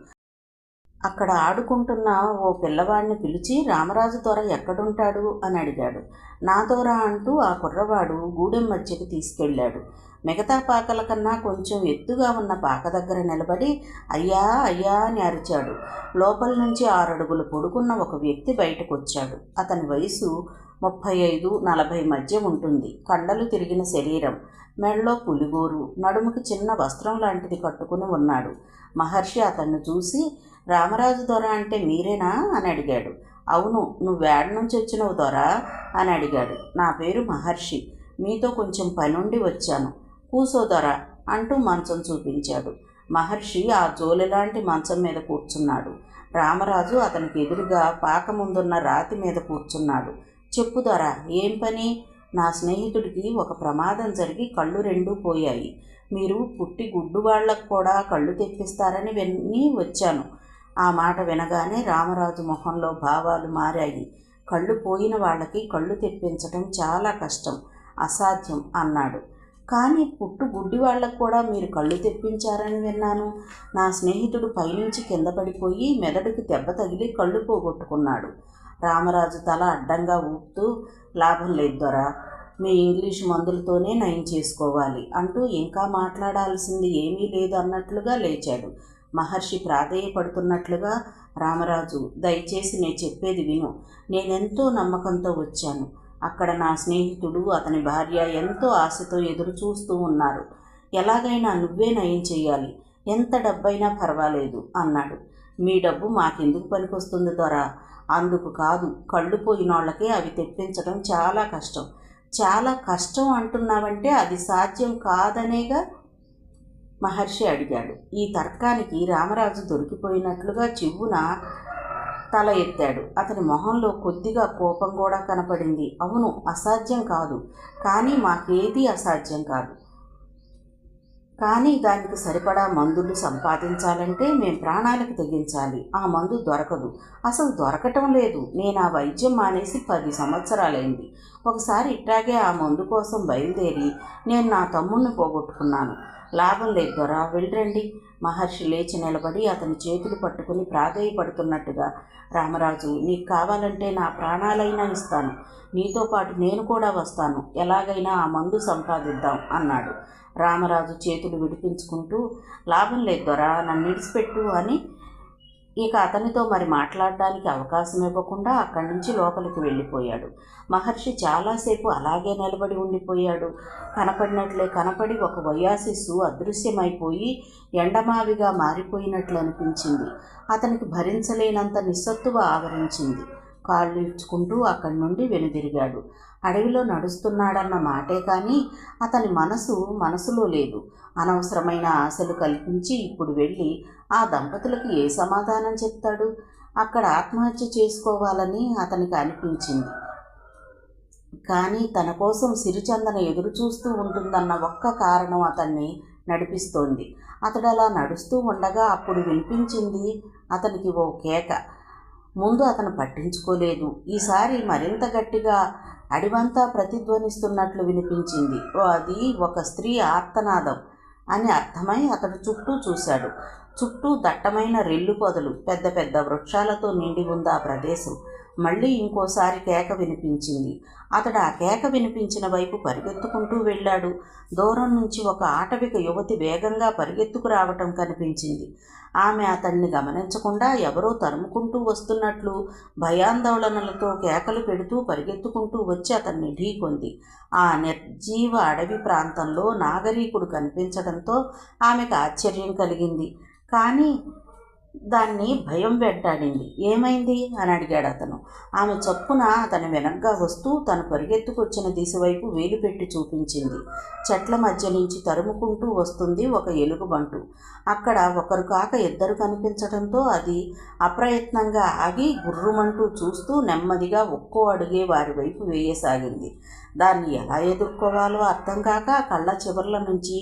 అక్కడ ఆడుకుంటున్న ఓ పిల్లవాడిని పిలిచి, రామరాజు దొర ఎక్కడుంటాడు అని అడిగాడు. నా దొర అంటూ ఆ కుర్రవాడు గూడెం మధ్యకి తీసుకెళ్ళాడు. మిగతా పాకల కన్నా కొంచెం ఎత్తుగా ఉన్న పాక దగ్గర నిలబడి అయ్యా అయ్యా అని అరిచాడు. లోపల నుంచి 6 అడుగులు పొడుగున్న ఒక వ్యక్తి బయటకు వచ్చాడు. అతని వయసు 35-40 మధ్య ఉంటుంది. కండలు తిరిగిన శరీరం, మెడలో పులిగోరు, నడుముకి చిన్న వస్త్రం లాంటిది కట్టుకుని ఉన్నాడు. మహర్షి అతన్ని చూసి, రామరాజు దొర అంటే మీరేనా అని అడిగాడు. అవును, నువ్వేడ నుంచి వచ్చినవు దొరా అని అడిగాడు. నా పేరు మహర్షి, మీతో కొంచెం పనుండి వచ్చాను. కూసో దొర అంటూ మంచం చూపించాడు. మహర్షి ఆ జోలెలాంటి మంచం మీద కూర్చున్నాడు. రామరాజు అతనికి ఎదురుగా పాక ముందున్న రాతి మీద కూర్చున్నాడు. చెప్పు దొర, ఏం పని? నా స్నేహితుడికి ఒక ప్రమాదం జరిగి కళ్ళు 2 పోయాయి. మీరు పుట్టి గుడ్డు వాళ్లకు కూడా కళ్ళు తెప్పిస్తారని విని వచ్చాను. ఆ మాట వినగానే రామరాజు మొహంలో భావాలు మారాయి. కళ్ళు పోయిన వాళ్ళకి కళ్ళు తెప్పించటం చాలా కష్టం, అసాధ్యం అన్నాడు. కానీ పుట్టు గుడ్డి వాళ్లకు కూడా మీరు కళ్ళు తెప్పించారని విన్నాను. నా స్నేహితుడు పైనుంచి కింద పడిపోయి మెదడుకి దెబ్బ తగిలి కళ్ళు పోగొట్టుకున్నాడు. రామరాజు తల అడ్డంగా ఊపుతూ, లాభం లేదు దొరా, మీ ఇంగ్లీష్ మందులతోనే నయం చేసుకోవాలి అంటూ ఇంకా మాట్లాడాల్సింది ఏమీ లేదు అన్నట్లుగా లేచాడు. మహర్షి ప్రాధేయపడుతున్నట్లుగా, రామరాజు దయచేసి నేను చెప్పేది విను. నేనెంతో నమ్మకంతో వచ్చాను. అక్కడ నా స్నేహితుడు అతని భార్య ఎంతో ఆశతో ఎదురు చూస్తూ ఉన్నారు. ఎలాగైనా నువ్వే నయం చెయ్యాలి, ఎంత డబ్బైనా పర్వాలేదు అన్నాడు. మీ డబ్బు మాకెందుకు పనికొస్తుంది దొరా? అందుకు కాదు, కళ్ళు పోయినోళ్ళకే అవి తెప్పించడం చాలా కష్టం. చాలా కష్టం అంటున్నావంటే అది సాధ్యం కాదనేగా మహర్షి అడిగాడు. ఈ తర్కానికి రామరాజు దొరికిపోయినట్లుగా చివ్వున తల ఎత్తాడు. అతని మొహంలో కొద్దిగా కోపం కూడా కనపడింది. అవును, అసాధ్యం కాదు, కానీ మాకేదీ అసాధ్యం కాదు. కానీ దానికి సరిపడా మందులు సంపాదించాలంటే మేం ప్రాణాలకు తెగించాలి. ఆ మందు దొరకదు, అసలు దొరకటం లేదు. నేను ఆ వైద్యం మానేసి 10 సంవత్సరాలైంది. ఒకసారి ఇట్టాగే ఆ మందు కోసం బయలుదేరి నేను నా తమ్ముణ్ణి పోగొట్టుకున్నాను. లాభం లేదు దొరా, వెళ్ళండి. మహర్షి లేచి నిలబడి అతని చేతులు పట్టుకుని ప్రాధేయపడుతున్నట్టుగా, రామరాజు, నీకు కావాలంటే నా ప్రాణాలైనా ఇస్తాను. నీతో పాటు నేను కూడా వస్తాను. ఎలాగైనా ఆ మందు సంపాదిద్దాం అన్నాడు. రామరాజు చేతులు విడిపించుకుంటూ, లాభం లేదు దొరా, నన్ను విడిచిపెట్టు అని ఇక అతనితో మరి మాట్లాడడానికి అవకాశం ఇవ్వకుండా అక్కడి నుంచి లోపలికి వెళ్ళిపోయాడు. మహర్షి చాలాసేపు అలాగే నిలబడి ఉండిపోయాడు. కనపడినట్లే కనపడి ఒక వయాసిస్సు అదృశ్యమైపోయి ఎండమావిగా మారిపోయినట్లు అనిపించింది. అతనికి భరించలేనంత నిస్సత్తువ ఆవరించింది. కాళ్ళు ఇడ్చుకుంటూ అక్కడి నుండి వెనుదిరిగాడు. అడవిలో నడుస్తున్నాడన్న మాటే కానీ అతని మనసులో లేదు. అనవసరమైన ఆశలు కల్పించి ఇప్పుడు వెళ్ళి ఆ దంపతులకు ఏ సమాధానం చెప్తాడు? అక్కడ ఆత్మహత్య చేసుకోవాలని అతనికి అనిపించింది. కానీ తన కోసం సిరిచందన ఎదురు చూస్తూ ఉంటుందన్న ఒక్క కారణం అతన్ని నడిపిస్తోంది. అతడు అలా నడుస్తూ ఉండగా అప్పుడు వినిపించింది అతనికి ఓ కేక. ముందు అతను పట్టించుకోలేదు. ఈసారి మరింత గట్టిగా అడివంతా ప్రతిధ్వనిస్తున్నట్లు వినిపించింది. అది ఒక స్త్రీ ఆర్తనాదం అని అర్థమై అతడు చుట్టూ చూశాడు. చుట్టూ దట్టమైన రెల్లు పొదలు, పెద్ద పెద్ద వృక్షాలతో నిండి ఉంది ఆ ప్రదేశం. మళ్ళీ ఇంకోసారి కేక వినిపించింది. అతడు ఆ కేక వినిపించిన వైపు పరిగెత్తుకుంటూ వెళ్ళాడు. దూరం నుంచి ఒక ఆటవిక యువతి వేగంగా పరిగెత్తుకు రావటం కనిపించింది. ఆమె అతన్ని గమనించకుండా ఎవరో తరుముకుంటూ వస్తున్నట్లు భయాందోళనలతో కేకలు పెడుతూ పరిగెత్తుకుంటూ వచ్చి అతన్ని ఢీకొంది. ఆ నిర్జీవ అడవి ప్రాంతంలో నాగరీకుడు కనిపించడంతో ఆమెకు ఆశ్చర్యం కలిగింది. కానీ దాన్ని భయం వెంటాడింది. ఏమైంది అని అడిగాడు అతను. ఆమె చప్పున అతని వెనక్గా వస్తూ తను పరిగెత్తుకొచ్చిన దిశ వైపు వేలు పెట్టి చూపించింది. చెట్ల మధ్య నుంచి తరుముకుంటూ వస్తుంది ఒక ఎలుగుబంటు. అక్కడ ఒకరు కాక ఇద్దరు కనిపించడంతో అది అప్రయత్నంగా ఆగి గుర్రుమంటూ చూస్తూ నెమ్మదిగా ఒక్కో అడుగే వారి వైపు వేయసాగింది. దాన్ని ఎలా ఎదుర్కోవాలో అర్థం కాక కళ్ళ చివర్ల నుంచి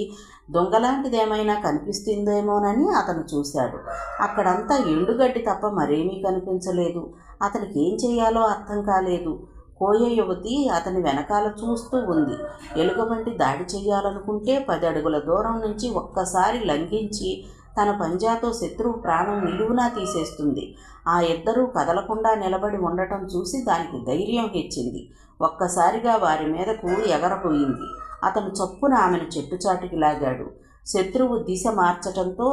దొంగలాంటిదేమైనా కనిపిస్తుందేమోనని అతను చూశాడు. అక్కడంతా ఎండుగడ్డి తప్ప మరేమీ కనిపించలేదు. అతనికి ఏం చేయాలో అర్థం కాలేదు. కోయ యువతి అతని వెనకాల చూస్తూ ఉంది. ఎలుగుబంటి దాడి చెయ్యాలనుకుంటే 10 అడుగుల దూరం నుంచి ఒక్కసారి లంఘించి తన పంజాతో శత్రువు ప్రాణం నిలువునా తీసేస్తుంది. ఆ ఇద్దరూ కదలకుండా నిలబడి ఉండటం చూసి దానికి ధైర్యం హెచ్చింది. ఒక్కసారిగా వారి మీదకు ఎగరపోయింది. అతను చప్పున ఆమెను చెట్టుచాటుకి లాగాడు. శత్రువు దిశ మార్చటంతో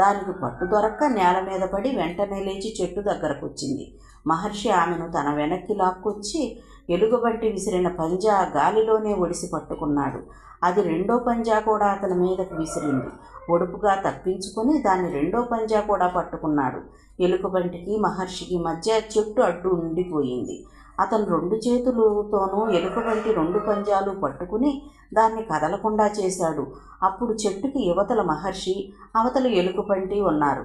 దానికి పట్టు దొరక్క నేల మీద పడి వెంటనే లేచి చెట్టు దగ్గరకు వచ్చింది. మహర్షి ఆమెను తన వెనక్కి లాక్కొచ్చి ఎలుగుబంటి విసిరిన పంజా గాలిలోనే ఒడిసి పట్టుకున్నాడు. అది రెండో పంజా కూడా అతని మీదకు విసిరింది. ఒడుపుగా తప్పించుకొని దాన్ని రెండో పంజా కూడా పట్టుకున్నాడు. ఎలుగుబంటికి మహర్షికి మధ్య చెట్టు అడ్డు ఉండిపోయింది. అతను 2 చేతులతోనూ ఎలుగుబంటి 2 పంజాలు పట్టుకుని దాన్ని కదలకుండా చేశాడు. అప్పుడు చెట్టుకి యువతల మహర్షి, అవతల ఎలుగుబంటి ఉన్నారు.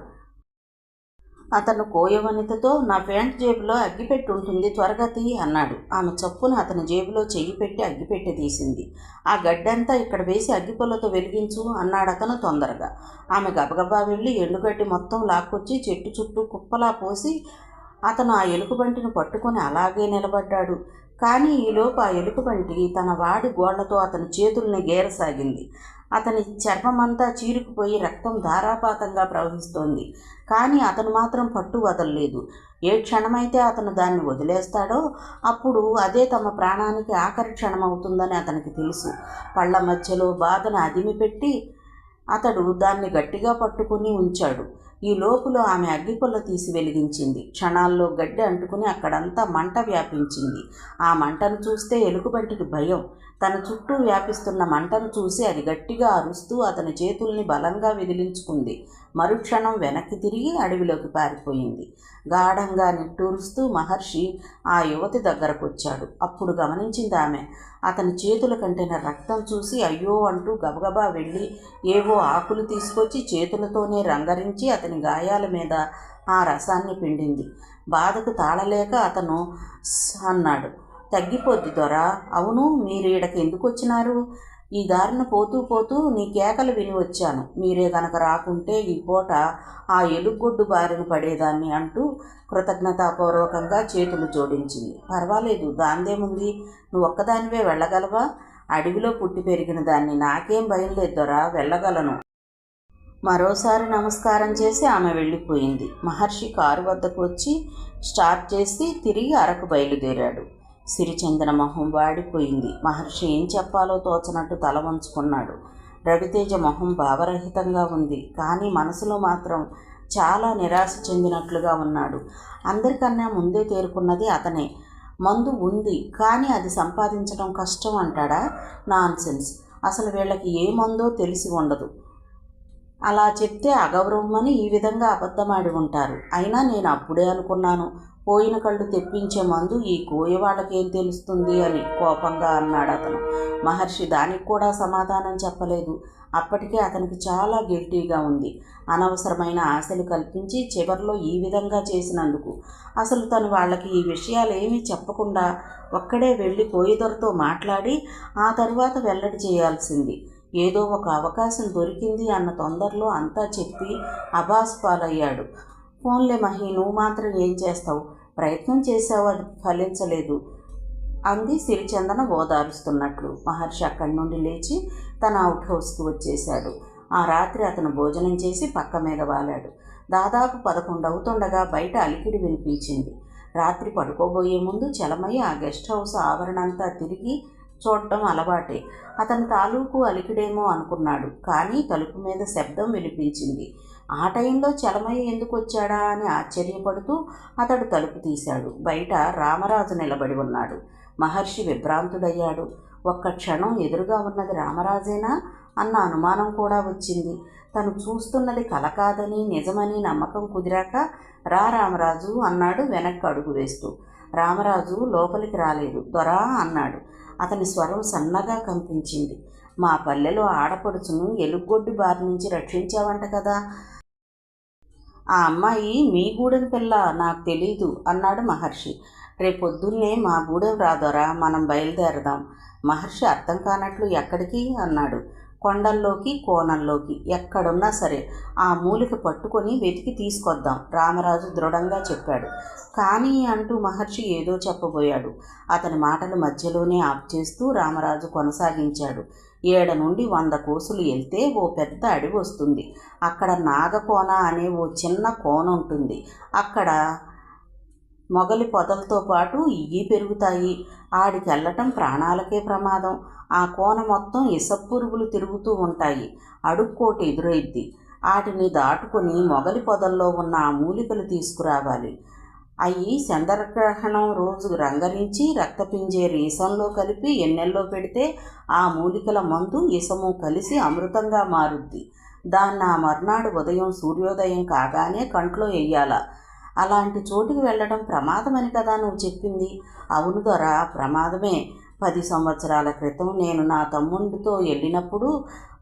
అతను కోయవనితతో, నా ప్యాంట్ జేబులో అగ్గిపెట్టి ఉంటుంది, త్వరగా తీ అన్నాడు. ఆమె చప్పున అతని జేబులో చెయ్యి పెట్టి అగ్గిపెట్టి తీసింది. ఆ గడ్డంతా ఇక్కడ వేసి అగ్గిపుల్లతో వెలిగించు అన్నాడు అతను తొందరగా. ఆమె గబగబా వెళ్ళి ఎండుగడ్డి మొత్తం లాక్కొచ్చి చెట్టు చుట్టూ కుప్పలా పోసి అతను ఆ ఎలుగుబంటిని పట్టుకొని అలాగే నిలబడ్డాడు. కానీ ఈలోపు ఆ ఎలుగుబంటి తన వాడి గోళ్లతో అతని చేతుల్ని గేరసాగింది. అతని చర్మమంతా చీరుకుపోయి రక్తం ధారాపాతంగా ప్రవహిస్తోంది. కానీ అతను మాత్రం పట్టు వదలలేదు. ఏ క్షణమైతే అతను దాన్ని వదిలేస్తాడో అప్పుడు అదే తమ ప్రాణానికి ఆఖరి క్షణమవుతుందని అతనికి తెలుసు. పళ్ళ మధ్యలో బాధను అదిమిపెట్టి అతడు దాన్ని గట్టిగా పట్టుకుని ఉంచాడు. ఈ లోపులో ఆమె అగ్గిపుల్ల తీసి వెలిగించింది. క్షణాల్లో గడ్డి అంటుకుని అక్కడంతా మంట వ్యాపించింది. ఆ మంటను చూస్తే ఎలుగుబంటికి భయం. తన చుట్టూ వ్యాపిస్తున్న మంటను చూసి అది గట్టిగా అరుస్తూ అతని చేతుల్ని బలంగా విదిలించుకుంది. మరుక్షణం వెనక్కి తిరిగి అడవిలోకి పారిపోయింది. గాఢంగా నిట్టూరుస్తూ మహర్షి ఆ యువతి దగ్గరకు వచ్చాడు. అప్పుడు గమనించింది ఆమె. అతని చేతుల కంటిన రక్తం చూసి అయ్యో అంటూ గబగబా వెళ్ళి ఏవో ఆకులు తీసుకొచ్చి చేతులతోనే రంగరించి అతని గాయాల మీద ఆ రసాన్ని పిండింది. బాధకు తాళలేక అతను అన్నాడు, తగ్గిపోద్ది దొరా. అవును, మీరు ఈడకి ఎందుకు వచ్చినారు? ఈ దారిన పోతూ పోతూ నీ కేకలు విని వచ్చాను. మీరే గనక రాకుంటే ఈ పూట ఆ ఎలుగొడ్డు బారిన పడేదాన్ని అంటూ కృతజ్ఞతాపూర్వకంగా చేతులు జోడించింది. పర్వాలేదు, దాందేముంది, నువ్వు ఒక్కదానివే వెళ్ళగలవా? అడవిలో పుట్టి పెరిగిన దాన్ని, నాకేం భయం లేదు దొరా, వెళ్ళగలను. మరోసారి నమస్కారం చేసి ఆమె వెళ్ళిపోయింది. మహర్షి కారు వద్దకు వచ్చి స్టార్ట్ చేసి తిరిగి అరకు బయలుదేరాడు. సిరిచందన మొహం వాడిపోయింది. మహర్షి ఏం చెప్పాలో తోచనట్టు తల వంచుకున్నాడు. రవితేజ మొహం భావరహితంగా ఉంది. కానీ మనసులో మాత్రం చాలా నిరాశ చెందినట్లుగా ఉన్నాడు. అందరికన్నా ముందే తేరుకున్నది అతనే. మందు ఉంది, కానీ అది సంపాదించడం కష్టం అంటాడా? నాన్సెన్స్. అసలు వీళ్ళకి ఏ మందో తెలిసి ఉండదు. అలా చెప్తే అగౌరవమని ఈ విధంగా అబద్ధమాడి ఉంటారు. అయినా నేను అప్పుడే అనుకున్నాను, పోయిన కళ్ళు తెప్పించే మందు ఈ కోయ వాళ్ళకేం తెలుస్తుంది అని కోపంగా అన్నాడు అతను. మహర్షి దానికి కూడా సమాధానం చెప్పలేదు. అప్పటికే అతనికి చాలా గిల్టీగా ఉంది. అనవసరమైన ఆశలు కల్పించి చివర్లో ఈ విధంగా చేసినందుకు. అసలు తను వాళ్ళకి ఈ విషయాలు ఏమీ చెప్పకుండా ఒక్కడే వెళ్ళి కోయదొరతో మాట్లాడి ఆ తరువాత వెల్లడి చేయాల్సింది. ఏదో ఒక అవకాశం దొరికింది అన్న తొందరలో అంతా చెప్పి అబాస్ పాలయ్యాడు. ఫోన్లే మహి, నువ్వు మాత్రం ఏం చేస్తావు? ప్రయత్నం చేసావు, అది ఫలించలేదు అంది సిరిచందన ఓదారుస్తున్నట్లు. మహర్షి అక్కడి నుండి లేచి తన అవుట్ హౌస్కి వచ్చేశాడు. ఆ రాత్రి అతను భోజనం చేసి పక్క మీద వాలాడు. దాదాపు 11 అవుతుండగా బయట అలికిడి వినిపించింది. రాత్రి పడుకోబోయే ముందు చలమయ్య ఆ గెస్ట్ హౌస్ ఆవరణంతా తిరిగి చూడటం అలవాటే. అతని తాలూకు అలికిడేమో అనుకున్నాడు. కానీ తలుపు మీద శబ్దం వినిపించింది. ఆ టైంలో చలమయ్య ఎందుకు వచ్చాడా అని ఆశ్చర్యపడుతూ అతడు తలుపు తీశాడు. బయట రామరాజు నిలబడి ఉన్నాడు. మహర్షి విభ్రాంతుడయ్యాడు. ఒక్క క్షణం ఎదురుగా ఉన్నది రామరాజేనా అన్న అనుమానం కూడా వచ్చింది. తను చూస్తున్నది కల కాదని నిజమని నమ్మకం కుదిరాక రా రామరాజు అన్నాడు వెనక్కి అడుగు వేస్తూ. రామరాజు లోపలికి రాలేదు. దొరా అన్నాడు. అతని స్వరం సన్నగా కంపించింది. మా పల్లెలో ఆడపడుచును ఎలుగొడ్డి బారి నుంచి రక్షించావంట కదా. ఆ అమ్మాయి మీ గూడెం పిల్ల నాకు తెలీదు అన్నాడు మహర్షి. రేపొద్దున్నే మా గూడెం రాదోరా, మనం బయలుదేరదాం. మహర్షి అర్థం కానట్లు ఎక్కడికి అన్నాడు. కొండల్లోకి కోనల్లోకి ఎక్కడున్నా సరే ఆ మూలిక పట్టుకొని వెతికి తీసుకొద్దాం రామరాజు దృఢంగా చెప్పాడు. కానీ అంటూ మహర్షి ఏదో చెప్పబోయాడు. అతని మాటలు మధ్యలోనే ఆఫ్ చేస్తూ రామరాజు కొనసాగించాడు. 7 నుండి 100 కోసులు వెళ్తే ఓ పెద్ద అడవి వస్తుంది. అక్కడ నాగకోన అనే ఓ చిన్న కోన ఉంటుంది. అక్కడ మొగలి పొదలతో పాటు ఇయ్యి పెరుగుతాయి. ఆడికి వెళ్ళటం ప్రాణాలకే ప్రమాదం. ఆ కోన మొత్తం ఇసపురుగులు తిరుగుతూ ఉంటాయి. అడుక్కోటి ఎదురైద్ది. వాటిని దాటుకొని మొగలి పొదల్లో ఉన్న ఆ మూలికలు తీసుకురావాలి. అవి చంద్రగ్రహణం రోజు రంగరించి రక్తపింజేరు ఇసంలో కలిపి ఎన్నెల్లో పెడితే ఆ మూలికల మందు ఇసము కలిసి అమృతంగా మారుద్ది. దాన్ని ఆ మర్నాడు ఉదయం సూర్యోదయం కాగానే కంట్లో వెయ్యాల. అలాంటి చోటుకి వెళ్ళడం ప్రమాదమని కదా నువ్వు చెప్పింది. అవును దొరా, ప్రమాదమే. 10 సంవత్సరాల క్రితం నేను నా తమ్ముడితో వెళ్ళినప్పుడు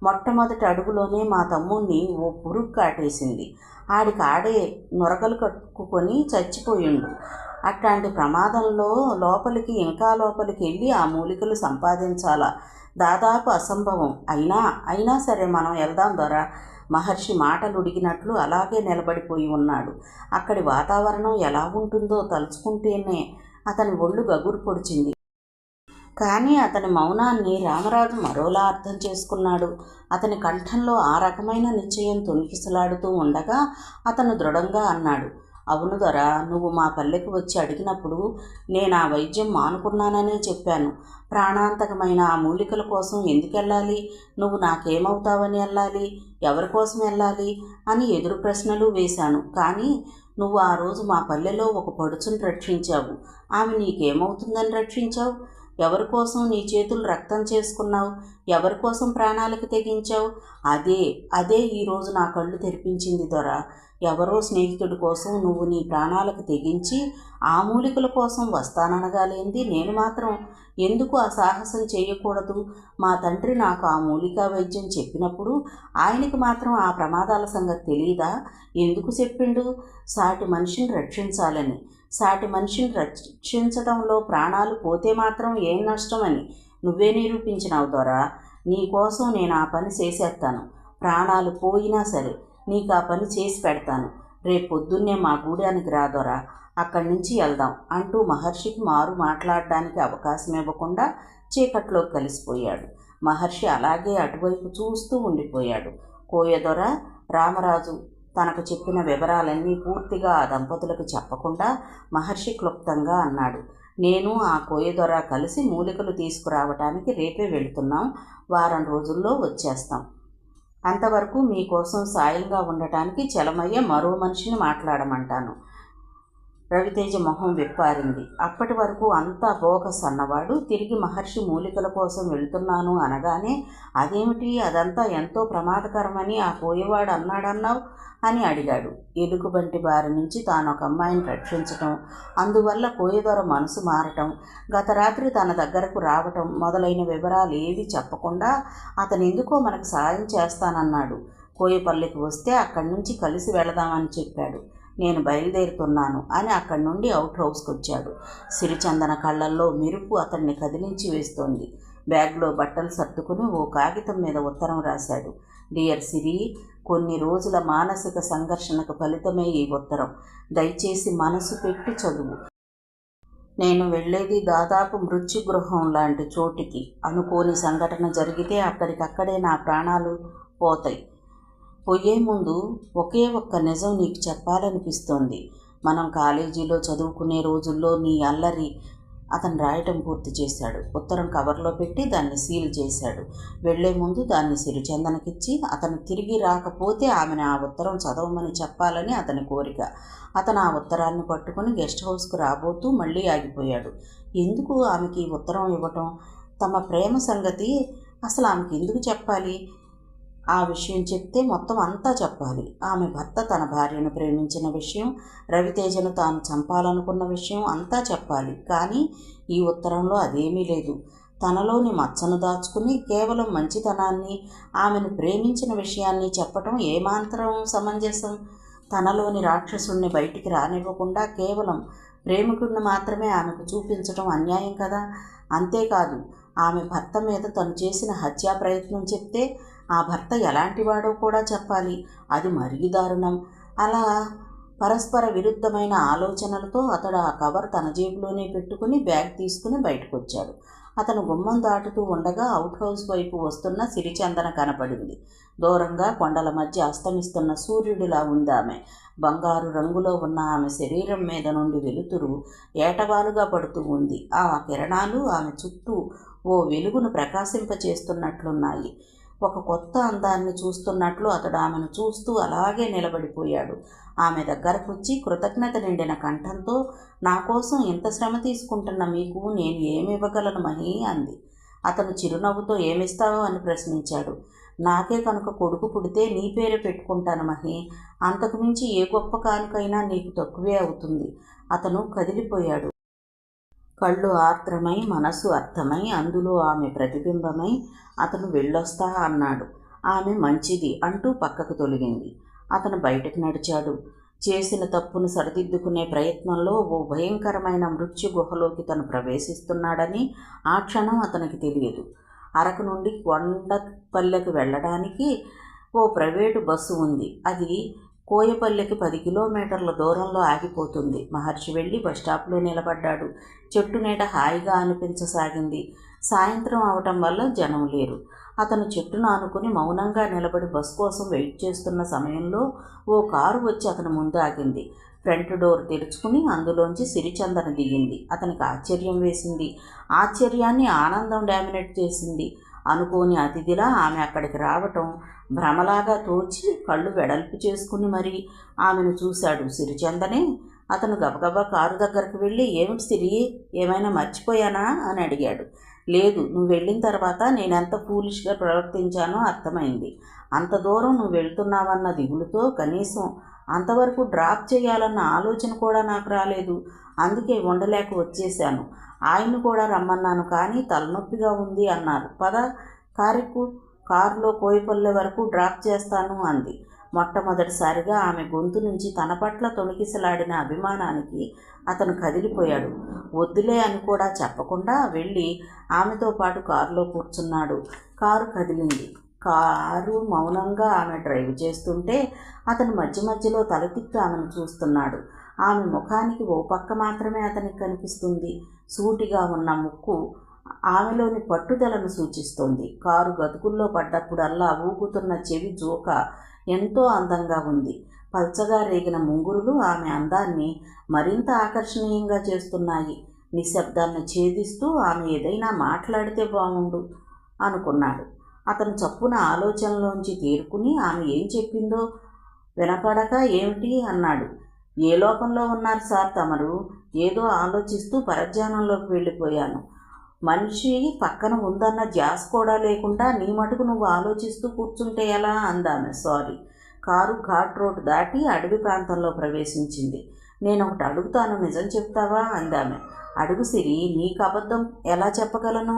మొట్టమొదటి అడుగులోనే మా తమ్ముడిని ఓ పురుగు కాటేసింది. ఆడికాడే నొరగలు కట్టుకొని చచ్చిపోయిండు. అట్లాంటి ప్రమాదంలో ఇంకా లోపలికి వెళ్ళి ఆ మూలికలు సంపాదించాలా, దాదాపు అసంభవం. అయినా సరే మనం వెళ్దాం దొరా. మహర్షి మాటలు ఉడిగినట్లు అలాగే నిలబడిపోయి ఉన్నాడు. అక్కడి వాతావరణం ఎలా ఉంటుందో తలుచుకుంటేనే అతని ఒళ్ళు గగురు పొడిచింది. కానీ అతని మౌనాన్ని రామరాజు మరోలా అర్థం చేసుకున్నాడు. అతని కంఠంలో ఆ రకమైన నిశ్చయం తొణికిసలాడుతూ ఉండగా అతను దృఢంగా అన్నాడు. అవును దొరా, నువ్వు మా పల్లెకి వచ్చి అడిగినప్పుడు నేను ఆ వైద్యం మానుకున్నాననే చెప్పాను. ప్రాణాంతకమైన ఆ మూలికల కోసం ఎందుకు వెళ్ళాలి? నువ్వు నాకేమవుతావని వెళ్ళాలి? ఎవరి కోసం వెళ్ళాలి అని ఎదురు ప్రశ్నలు వేశాను. కానీ నువ్వు ఆ రోజు మా పల్లెలో ఒక పడుచుని రక్షించావు. ఆమె నీకేమవుతుందని రక్షించావు? ఎవరి కోసం నీ చేతులు రక్తం చేసుకున్నావు? ఎవరి కోసం ప్రాణాలకు తెగించావు? అదే ఈరోజు నా కళ్ళు తెరిపించింది దొరా. ఎవరో స్నేహితుడి కోసం నువ్వు నీ ప్రాణాలకు తెగించి ఆ మూలికల కోసం వస్తాననగాలేంది నేను మాత్రం ఎందుకు ఆ సాహసం చేయకూడదు? మా తండ్రి నాకు ఆ మూలికా వైద్యం చెప్పినప్పుడు ఆయనకి మాత్రం ఆ ప్రమాదాల సంగతి తెలియదా? ఎందుకు చెప్పిండు? సాటి మనిషిని రక్షించాలని. సాటి మనిషిని రక్షించడంలో ప్రాణాలు పోతే మాత్రం ఏం నష్టమని నువ్వే నిరూపించినావు దొరా. నీ కోసం నేను ఆ పని చేసేస్తాను. ప్రాణాలు పోయినా సరే నీకు ఆ పని చేసి పెడతాను. రేపు పొద్దున్నే మా గూడానికి రాదొరా, అక్కడి నుంచి వెళ్దాం అంటూ మహర్షికి మారు మాట్లాడడానికి అవకాశం ఇవ్వకుండా చీకట్లోకి కలిసిపోయాడు. మహర్షి అలాగే అటువైపు చూస్తూ ఉండిపోయాడు. కోయదొర రామరాజు తనకు చెప్పిన వివరాలన్నీ పూర్తిగా ఆ దంపతులకు చెప్పకుండా మహర్షి క్లుప్తంగా అన్నాడు. నేను ఆ కోయదొర కలిసి మూలికలు తీసుకురావటానికి రేపే వెళుతున్నాం. వారం రోజుల్లో వచ్చేస్తాం. అంతవరకు మీకోసం సాయంగా ఉండటానికి చలమయ్య మరో మనిషిని మాట్లాడమంటాను. రవితేజ మొహం విప్పారింది. అప్పటి వరకు అంతా బోగస్ అన్నవాడు తిరిగి మహర్షి మూలికల కోసం వెళుతున్నాను అనగానే అదేమిటి, అదంతా ఎంతో ప్రమాదకరమని ఆ పోయేవాడు అన్నాడన్నావు అని అడిగాడు. ఎలుగుబంటి బారి నుంచి తాను ఒక అమ్మాయిని రక్షించటం, అందువల్ల కోయదొర మనసు మారటం, గత రాత్రి తన దగ్గరకు రావటం మొదలైన వివరాలు ఏవి చెప్పకుండా అతను ఎందుకో మనకు సాయం చేస్తానన్నాడు. కోయపల్లికి వస్తే అక్కడి నుంచి కలిసి వెళదామని చెప్పాడు. నేను బయలుదేరుతున్నాను అని అక్కడి నుండి అవుట్ హౌస్కి వచ్చాడు. సిరిచందన కళ్ళల్లో మెరుపు అతన్ని కదిలించి వేస్తోంది. బ్యాగ్లో బట్టలు సర్దుకుని ఓ కాగితం మీద ఉత్తరం రాశాడు. డియర్ సిరి, కొన్ని రోజుల మానసిక సంఘర్షణకు ఫలితమే ఈ ఉత్తరం. దయచేసి మనసు పెట్టి చదువు. నేను వెళ్ళేది దాదాపు మృత్యుగృహం లాంటి చోటికి. అనుకోని సంఘటన జరిగితే అక్కడికక్కడే నా ప్రాణాలు పోతాయి. పోయే ముందు ఒకే ఒక్క నిజం నీకు చెప్పాలనిపిస్తోంది. మనం కాలేజీలో చదువుకునే రోజుల్లో నీ అల్లరి. అతను రాయటం పూర్తి చేశాడు. ఉత్తరం కవర్లో పెట్టి దాన్ని సీల్ చేశాడు. వెళ్లే ముందు దాన్ని సిరిచందనకిచ్చి అతను తిరిగి రాకపోతే ఆమెను ఆ ఉత్తరం చదవమని చెప్పాలని అతని కోరిక. అతను ఆ ఉత్తరాన్ని పట్టుకుని గెస్ట్ హౌస్కు రాబోతూ మళ్ళీ ఆగిపోయాడు. ఎందుకు ఆమెకి ఈ ఉత్తరం ఇవ్వటం? తమ ప్రేమ సంగతి అసలు ఆమెకి ఎందుకు చెప్పాలి? ఆ విషయం చెప్తే మొత్తం అంతా చెప్పాలి. ఆమె భర్త తన భార్యను ప్రేమించిన విషయం, రవితేజను తాను చంపాలనుకున్న విషయం అంతా చెప్పాలి. కానీ ఈ ఉత్తరంలో అదేమీ లేదు. తనలోని మచ్చను దాచుకుని కేవలం మంచితనాన్ని, ఆమెను ప్రేమించిన విషయాన్ని చెప్పటం ఏమాత్రం సమంజసం? తనలోని రాక్షసుణ్ణి బయటికి రానివ్వకుండా కేవలం ప్రేమికుడిని మాత్రమే ఆమెకు చూపించడం అన్యాయం కదా. అంతేకాదు, ఆమె భర్త మీద తను చేసిన హత్యా ప్రయత్నం చెప్తే ఆ భర్త ఎలాంటివాడో కూడా చెప్పాలి. అది మరీ దారుణం. అలా పరస్పర విరుద్ధమైన ఆలోచనలతో అతడు ఆ కవర్ తన జేబులోనే పెట్టుకుని బ్యాగ్ తీసుకుని బయటకు వచ్చాడు. అతను గుమ్మం దాటుతూ ఉండగా అవుట్ హౌస్ వైపు వస్తున్న సిరిచందన కనపడింది. దూరంగా కొండల మధ్య అస్తమిస్తున్న సూర్యుడిలా ఉంది ఆమె. బంగారు రంగులో ఉన్న ఆమె శరీరం మీద నుండి వెలుతురు ఏటవాలుగా పడుతూ ఉంది. ఆ కిరణాలు ఆమె చుట్టూ ఓ వెలుగును ప్రకాశింపచేస్తున్నట్లున్నాయి. ఒక కొత్త అందాన్ని చూస్తున్నట్లు అతడు ఆమెను చూస్తూ అలాగే నిలబడిపోయాడు. ఆమె దగ్గరకు వచ్చి కృతజ్ఞత నిండిన కంఠంతో, నా కోసం ఇంత శ్రమ తీసుకుంటున్న మీకు నేను ఏమివ్వగలను మహి అంది. అతను చిరునవ్వుతో ఏమిస్తావో అని ప్రశ్నించాడు. నాకే కనుక కొడుకు పుడితే నీ పేరే పెట్టుకుంటాను మహి. అంతకుమించి ఏ గొప్ప కానుకైనా నీకు తక్కువే అవుతుంది. అతను కదిలిపోయాడు. కళ్ళు ఆర్ద్రమై, మనసు అర్థమై, అందులో ఆమె ప్రతిబింబమై అతను వెళ్ళొస్తా అన్నాడు. ఆమె మంచిది అంటూ పక్కకు తొలగింది. అతను బయటకు నడిచాడు. చేసిన తప్పును సరిదిద్దుకునే ప్రయత్నంలో ఓ భయంకరమైన మృత్యు గుహలోకి తను ప్రవేశిస్తున్నాడని ఆ క్షణం అతనికి తెలియదు. అరకు నుండి కొండపల్లెకు వెళ్ళడానికి ఓ ప్రైవేటు బస్సు ఉంది. అది కోయపల్లెకి 10 కిలోమీటర్ల దూరంలో ఆగిపోతుంది. మహర్షి వెళ్ళి బస్టాప్లో నిలబడ్డాడు. చెట్టు నీడ హాయిగా అనిపించసాగింది. సాయంత్రం అవటం వల్ల జనం లేరు. అతను చెట్టును ఆనుకుని మౌనంగా నిలబడి బస్ కోసం వెయిట్ చేస్తున్న సమయంలో ఓ కారు వచ్చి అతని ముందు ఆగింది. ఫ్రంట్ డోర్ తెరుచుకుని అందులోంచి సిరిచందన దిగింది. అతనికి ఆశ్చర్యం వేసింది. ఆశ్చర్యాన్ని ఆనందం డామినేట్ చేసింది. అనుకోని అతిథిలా ఆమె అక్కడికి రావటం భ్రమలాగా తోచి కళ్ళు వెడల్పు చేసుకుని మరీ ఆమెను చూశాడు. సిరిచందనే. అతను గబగబా కారు దగ్గరకు వెళ్ళి, ఏమిటి సిరి, ఏమైనా మర్చిపోయానా అని అడిగాడు. లేదు, నువ్వు వెళ్ళిన తర్వాత నేనెంత ఫూలిష్గా ప్రవర్తించానో అర్థమైంది. అంత దూరం నువ్వు వెళ్తున్నావన్న దిగులుతో కనీసం అంతవరకు డ్రాప్ చేయాలన్న ఆలోచన కూడా నాకు రాలేదు. అందుకే ఉండలేక వచ్చేశాను. ఆయన్ని కూడా రమ్మన్నాను, కానీ తలనొప్పిగా ఉంది అన్నారు. పద, కారెక్కు, కారులో కోయపల్లె వరకు డ్రాప్ చేస్తాను అంది. మొట్టమొదటిసారిగా ఆమె గొంతు నుంచి తన పట్ల తొణికిసలాడిన అభిమానానికి అతను కదిలిపోయాడు. వద్దులే అని కూడా చెప్పకుండా వెళ్ళి ఆమెతో పాటు కారులో కూర్చున్నాడు. కారు కదిలింది. కారు మౌనంగా ఆమె డ్రైవ్ చేస్తుంటే అతను మధ్య మధ్యలో తల తిప్పి ఆమెను చూస్తున్నాడు. ఆమె ముఖానికి ఓ పక్క మాత్రమే అతనికి కనిపిస్తుంది. సూటిగా ఉన్న ముక్కు ఆమెలోని పట్టుదలను సూచిస్తోంది. కారు గతుకుల్లో పడ్డప్పుడల్లా ఊగుతున్న చెవి జోక ఎంతో అందంగా ఉంది. పల్చగా రేగిన ముంగురులు ఆమె అందాన్ని మరింత ఆకర్షణీయంగా చేస్తున్నాయి. నిశ్శబ్దాన్ని ఛేదిస్తూ ఆమె ఏదైనా మాట్లాడితే బాగుండు అనుకున్నాడు. అతను చప్పున ఆలోచనలోంచి తేరుకుని ఆమె ఏం చెప్పిందో వినపడక ఏమిటి అన్నాడు. ఏ లోకంలో ఉన్నారు సార్ తమరు? ఏదో ఆలోచిస్తూ పరధ్యానంలోకి వెళ్ళిపోయాను. మనిషి పక్కన ఉందన్న ధ్యాస కూడా లేకుండా నీ మటుకు నువ్వు ఆలోచిస్తూ కూర్చుంటే ఎలా అందామె. సారీ. కారు ఘాట్ రోడ్ దాటి అడవి ప్రాంతంలో ప్రవేశించింది. నేను ఒకటి అడుగుతాను, నిజం చెప్తావా అందామె. అడుగు సిరి, నీకు అబద్ధం ఎలా చెప్పగలను?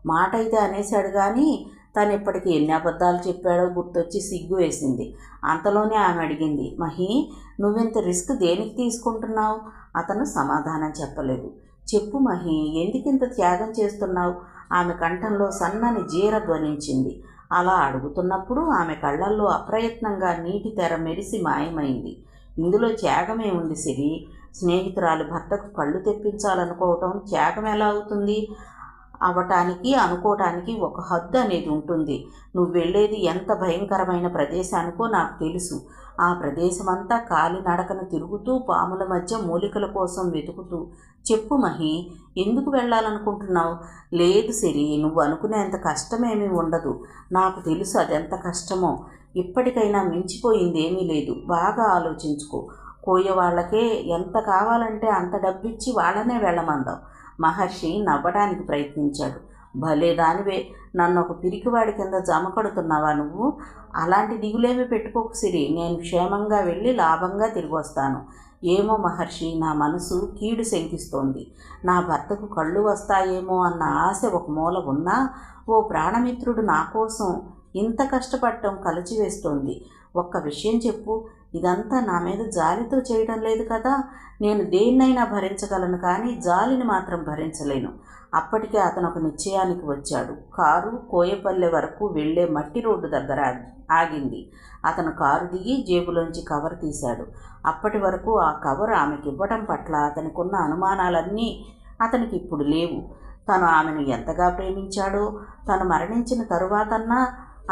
మాట అయితే అనేశాడు, కానీ తను ఇప్పటికి ఎన్ని అబద్ధాలు చెప్పాడో గుర్తొచ్చి సిగ్గు వేసింది. అంతలోనే ఆమె అడిగింది, మహి, నువ్వింత రిస్క్ దేనికి తీసుకుంటున్నావు? అతను సమాధానం చెప్పలేదు. చెప్పు మహి, ఎందుకింత త్యాగం చేస్తున్నావు? ఆమె కంఠంలో సన్నని జీర ధ్వనించింది. అలా అడుగుతున్నప్పుడు ఆమె కళ్ళల్లో అప్రయత్నంగా నీటి తెర మెరిసి మాయమైంది. ఇందులో త్యాగమే ఉంది సిరి. స్నేహితురాలు భర్తకు కళ్ళు తెప్పించాలనుకోవటం త్యాగం ఎలా అవుతుంది? అవటానికి అనుకోవటానికి ఒక హద్దు అనేది ఉంటుంది. నువ్వు వెళ్ళేది ఎంత భయంకరమైన ప్రదేశానికో నాకు తెలుసు. ఆ ప్రదేశమంతా కాలినడకన తిరుగుతూ పాముల మధ్య మూలికల కోసం వెతుకుతూ. చెప్పు మహి, ఎందుకు వెళ్ళాలనుకుంటున్నావు? లేదు సిరి, నువ్వు అనుకునేంత కష్టమేమీ ఉండదు. నాకు తెలుసు అదెంత కష్టమో. ఇప్పటికైనా మించిపోయిందేమీ లేదు. బాగా ఆలోచించుకో. కోయ వాళ్ళకే ఎంత కావాలంటే అంత డబ్బిచ్చి వాళ్ళనే వెళ్ళమందాం. మహర్షి నవ్వడానికి ప్రయత్నించాడు. భలే దానివే, నన్ను ఒక పిరికివాడి కింద జమ కడుతున్నావా నువ్వు? అలాంటి దిగులేమి పెట్టుకోకు సిరి, నేను క్షేమంగా వెళ్ళి లాభంగా తిరిగి వస్తాను. ఏమో మహర్షి, నా మనసు కీడు శంకిస్తోంది. నా భర్తకు కళ్ళు వస్తాయేమో అన్న ఆశ ఒక మూల ఉన్నా, ఓ ప్రాణమిత్రుడు నా కోసం ఇంత కష్టపడటం కలచివేస్తోంది. ఒక్క విషయం చెప్పు, ఇదంతా నా మీద జాలితో చేయడం లేదు కదా? నేను దేన్నైనా భరించగలను, కానీ జాలిని మాత్రం భరించలేను. అప్పటికే అతను ఒక నిశ్చయానికి వచ్చాడు. కారు కోయపల్లె వరకు వెళ్లే మట్టి రోడ్డు దగ్గర ఆగింది. అతను కారు దిగి జేబులోంచి కవర్ తీశాడు. అప్పటి వరకు ఆ కవర్ ఆమెకి ఇవ్వడం పట్ల అతనికున్న అనుమానాలన్నీ అతనికి ఇప్పుడు లేవు. తను ఆమెను ఎంతగా ప్రేమించాడో తను మరణించిన తరువాతన్నా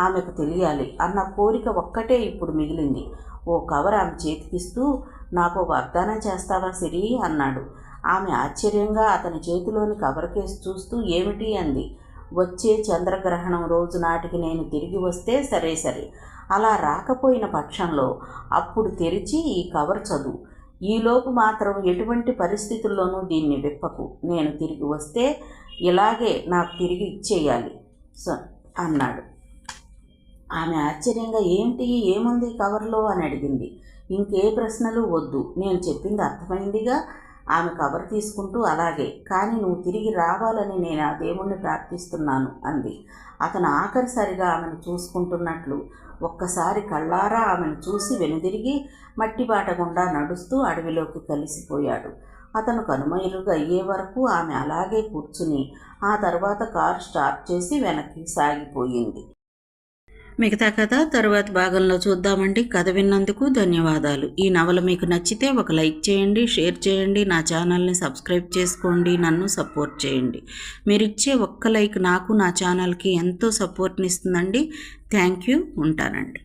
ఆమెకు తెలియాలి అన్న కోరిక ఒక్కటే ఇప్పుడు మిగిలింది. ఓ కవర్ ఆమె చేతికిస్తూ, నాకు వాగ్దానం చేస్తావా సిరి అన్నాడు. ఆమె ఆశ్చర్యంగా అతని చేతిలోని కవర్ కేసు చూస్తూ ఏమిటి అంది. వచ్చే చంద్రగ్రహణం రోజు నాటికి నేను తిరిగి వస్తే సరే, అలా రాకపోయిన పక్షంలో అప్పుడు తెరిచి ఈ కవర్ చదువు. ఈలోపు మాత్రం ఎటువంటి పరిస్థితుల్లోనూ దీన్ని విప్పకు. నేను తిరిగి వస్తే ఇలాగే నాకు తిరిగి ఇచ్చేయాలి అన్నాడు. ఆమె ఆశ్చర్యంగా ఏముంది కవర్లో అని అడిగింది. ఇంకే ప్రశ్నలు వద్దు, నేను చెప్పింది అర్థమైందిగా. ఆమె కవర్ తీసుకుంటూ అలాగే, కానీ నువ్వు తిరిగి రావాలని నేను ఆ దేవుణ్ణి ప్రార్థిస్తున్నాను అంది. అతను ఆఖరిసారిగా ఆమెను చూసుకుంటున్నట్లు ఒక్కసారి కళ్ళారా ఆమెను చూసి వెనుదిరిగి మట్టిబాట గుండా నడుస్తూ అడవిలోకి కలిసిపోయాడు. అతను కనుమరుగు అయ్యే వరకు ఆమె అలాగే కూర్చుని ఆ తర్వాత కారు స్టార్ట్ చేసి వెనక్కి సాగిపోయింది. మిగతా కథ తరువాత భాగంలో చూద్దామండి. కథ విన్నందుకు ధన్యవాదాలు. ఈ నవల మీకు నచ్చితే ఒక లైక్ చేయండి, షేర్ చేయండి, నా ఛానల్ని సబ్స్క్రైబ్ చేసుకోండి, నన్ను సపోర్ట్ చేయండి. మీరిచ్చే ఒక్క లైక్ నాకు, నా ఛానల్కి ఎంతో సపోర్ట్ని ఇస్తుందండి. Thank you. ఉంటానండి.